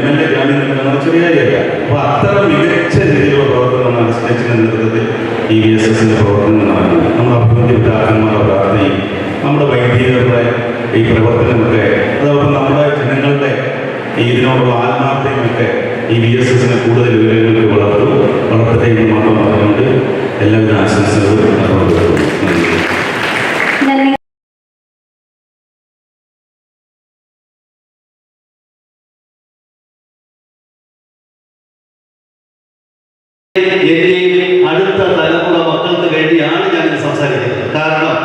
MLA ജാമ്യം നൽകുന്നത് ചെറിയ കാര്യമല്ല. അപ്പോൾ അത്ര മികച്ച രീതിയിലുള്ള പ്രവർത്തനമാണ് സ്റ്റേറ്റിൻ്റെ നേതൃത്വത്തിൽ ഈ BSSൻ്റെ പ്രവർത്തനം നടക്കുന്നത്. നമ്മുടെ അഭിവൃദ്ധി പിതാക്കന്മാരുടെ പ്രാർത്ഥനയും നമ്മുടെ വൈദികരുടെ ഈ പ്രവർത്തനമൊക്കെ, അതോടൊപ്പം നമ്മുടെ ജനങ്ങളുടെ ഇതിനോടുള്ള ആത്മാർത്ഥതയുമൊക്കെ ഈ BSSനെ കൂടുതൽ വിവരങ്ങൾക്ക് വളർത്തട്ടെ എന്ന് മാത്രം പറഞ്ഞുകൊണ്ട് എല്ലാവിധ ആശംസകളും നടന്നു. അടുത്ത തലമുറ മക്കൾക്ക് വേണ്ടിയാണ് ഞാനിത് സംസാരിക്കുന്നത്. കാരണം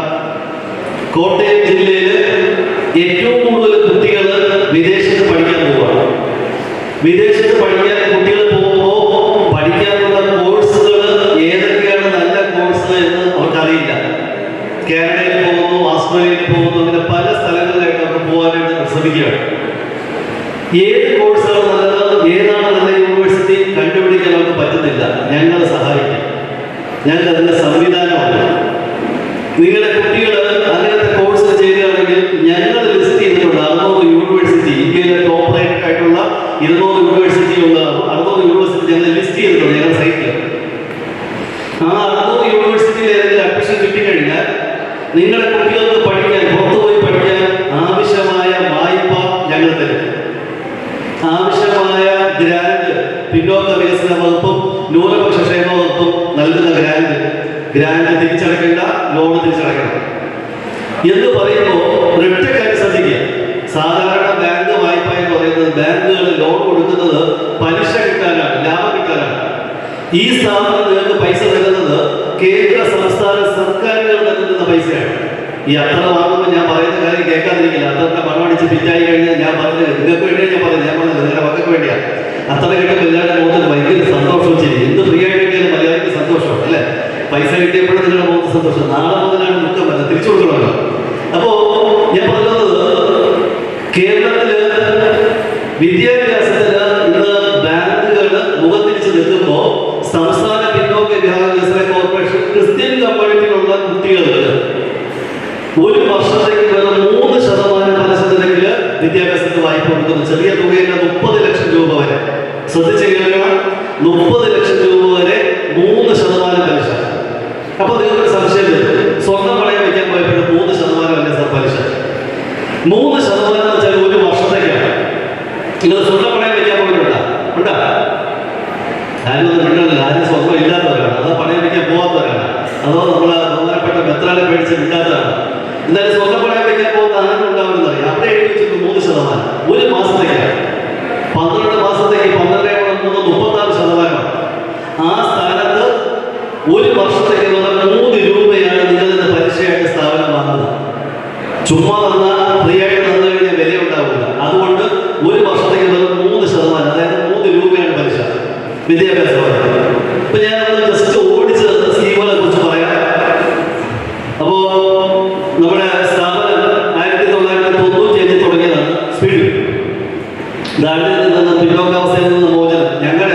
കോട്ടയം ജില്ലയിൽ ഏറ്റവും കൂടുതൽ കുട്ടികൾ വിദേശത്ത് പഠിക്കാൻ പോവുകയാണ്. വിദേശത്ത് പഠിക്കാൻ കുട്ടികൾ പോകുമ്പോൾ പഠിക്കാനുള്ള കോഴ്സുകൾ ഏതൊക്കെയാണ് നല്ല കോഴ്സുകൾ എന്ന് അവർക്കറിയില്ല. കാനഡയിൽ പോകുന്നു, ഓസ്ട്രേലിയയിൽ പോകുന്നു, അങ്ങനെ പല സ്ഥലങ്ങളിലായിട്ട് അവർക്ക് പോകാനായിട്ട് ശ്രമിക്കുകയാണ്. ഏത് കോഴ്സുകൾ നല്ലത്, ഏതാണ് നല്ല യൂണിവേഴ്സിറ്റി കണ്ടുപിടിക്കാൻ അവർക്ക് പറ്റുന്നില്ല. ഞങ്ങൾ സഹായിക്കും. ഞങ്ങൾക്ക് അതിൻ്റെ സംവിധാനമുണ്ട്. നിങ്ങളുടെ കുട്ടികൾ അങ്ങനത്തെ കോഴ്സ് ചെയ്യുകയാണെങ്കിൽ ഞങ്ങൾ ലിസ്റ്റ് ചെയ്തിട്ടുണ്ട് 600 യൂണിവേഴ്സിറ്റി, ഇന്ത്യയിലെ ടോപ്പ് റേറ്റഡ് ആയിട്ടുള്ള 200 യൂണിവേഴ്സിറ്റിയുള്ള 600 യൂണിവേഴ്സിറ്റി ഞങ്ങൾ ലിസ്റ്റ് ചെയ്തിട്ടുണ്ട് ഞങ്ങളുടെ സൈറ്റിൽ. ആ 600 യൂണിവേഴ്സിറ്റിയിൽ ഏതെങ്കിലും അഡ്മിഷൻ കിട്ടിക്കഴിഞ്ഞാൽ നിങ്ങളുടെ കുട്ടികൾക്ക് പഠിക്കാൻ, പുറത്തുപോയി പഠിക്കാൻ ആവശ്യമായ വായ്പ ഞങ്ങൾ തരും. ആവശ്യമായ ഗ്രാന്റ് പിന്നോക്ക വികസന വകുപ്പും ന്യൂനപക്ഷ ക്ഷേമ വകുപ്പും നൽകുന്ന ഗ്രാന്റ് തിരിച്ചടക്കേണ്ട, ലോൺ തിരിച്ചടക്കണം എന്ന് പറയുമ്പോൾ ഒരൊറ്റ കാര്യം ശ്രദ്ധിക്കുക. സാധാരണ ബാങ്ക് വായ്പ എന്ന് പറയുന്നത് ബാങ്കുകൾ ലോൺ കൊടുക്കുന്നത് പലിശ കിട്ടാനാണ്, ലാഭം കിട്ടാനാണ്. ഈ സ്ഥാപനം നിങ്ങൾക്ക് പൈസ നൽകുന്നത് കേന്ദ്ര സംസ്ഥാന സർക്കാരുകൾ നൽകുന്ന പൈസയാണ്. ഈ അത്ര വാങ്ങുമ്പോൾ ഞാൻ പറയുന്ന കാര്യം കേൾക്കാതിരിക്കില്ല. അത്ര പണം അടിച്ച് പിറ്റായി കഴിഞ്ഞാൽ ഞാൻ പറഞ്ഞത് നിങ്ങൾക്ക് വേണ്ടിയാണ് ഞാൻ പറഞ്ഞത് നിങ്ങളുടെ മക്കൾക്ക് വേണ്ടിയാണ്. അത്ര കിട്ടുമ്പോൾ എല്ലാവരുടെ മുഖത്തിന് ഭയങ്കര സന്തോഷവും ചെയ്യും. എന്ത് ഫ്രീ ആയിട്ട് കിട്ടിയാലും മലയാളിക്ക് സന്തോഷമാണ് അല്ലേ? പൈസ കിട്ടിയപ്പോഴും നിങ്ങളുടെ മുഖത്ത് സന്തോഷം. നാളെ മുതലാണ് ദുഃഖം വന്നത്, തിരിച്ചു കൊടുക്കണമല്ലോ. അപ്പോ ഞാൻ പറഞ്ഞത് കേരളത്തില് വിദ്യാഭ്യാസത്തില് ഇന്ന് ബാങ്കുകൾ മുഖം തിരിച്ച് നിൽക്കുമ്പോൾ സംസ്ഥാന പിന്നോക്ക വികസന കോർപ്പറേഷൻ ക്രിസ്ത്യൻ കമ്മ്യൂണിറ്റിയിലുള്ള കുട്ടികൾക്ക് ഒരു വർഷത്തേക്ക് വെറും 3% പലിശ നിരക്കില് വിദ്യാഭ്യാസത്തിന് വായ്പ കൊടുക്കുന്നു. ചെറിയ തുകയില്ല, 30 ലക്ഷം രൂപ വരെ. ശ്രദ്ധിച്ചു കേൾക്കണം, 30 ലക്ഷം രൂപ വരെ 3% പലിശ. അപ്പൊ നിങ്ങൾക്ക് സംശയം വരും, സ്വർണ്ണം പണയം വയ്ക്കാൻ പോയപ്പോഴും 3% അല്ലേ സാർ പലിശ? 3% എന്ന് വെച്ചാൽ ഒരു വർഷത്തേക്കാണ്. നിങ്ങൾ സ്വർണ്ണം പണയം വയ്ക്കാൻ പോയിട്ടുണ്ടാ? ഉണ്ടാ? ആരും ഒന്നും മിണ്ടല്ല. ആരും സ്വർണ്ണം ഇല്ലാത്തവരാണ്, അതോ പണയം വയ്ക്കാൻ പോകാത്തവരാണ്, അതോ നമ്മളെ ബഹുമാനപ്പെട്ട മെത്രാനെ പേടിച്ച് മിണ്ടാത്തവരാണ്. എന്തായാലും സ്വർണ്ണം പണയം വയ്ക്കാൻ പോകുന്ന ആരും ഉണ്ടാവുമെന്ന് അറിയാം. അവിടെ എഴുതി വെച്ചിട്ട് 3% ഒരു മാസത്തേക്കാണ്. 12 മാസത്തേക്ക് 12 36%. ആ സ്ഥാനത്ത് ഒരു വർഷത്തേക്ക് 3 രൂപ ചുമ്മാ തന്ന ഫ്രീ ആയിട്ട് തന്നു കഴിഞ്ഞാൽ വില ഉണ്ടാവില്ല. അതുകൊണ്ട് ഒരു വർഷത്തേക്ക് വെറും 3%, അതായത് 3 രൂപയാണ് പലിശ വിദ്യാഭ്യാസ വായ്പ. ഇപ്പൊ ഞാനത് ജസ്റ്റ് ഓടിച്ച് സ്കീമുകളെ കുറിച്ച് പറയാം. അപ്പോ നമ്മുടെ സ്ഥാപനം 1995 തുടങ്ങിയതാണ്. സ്പീഡ്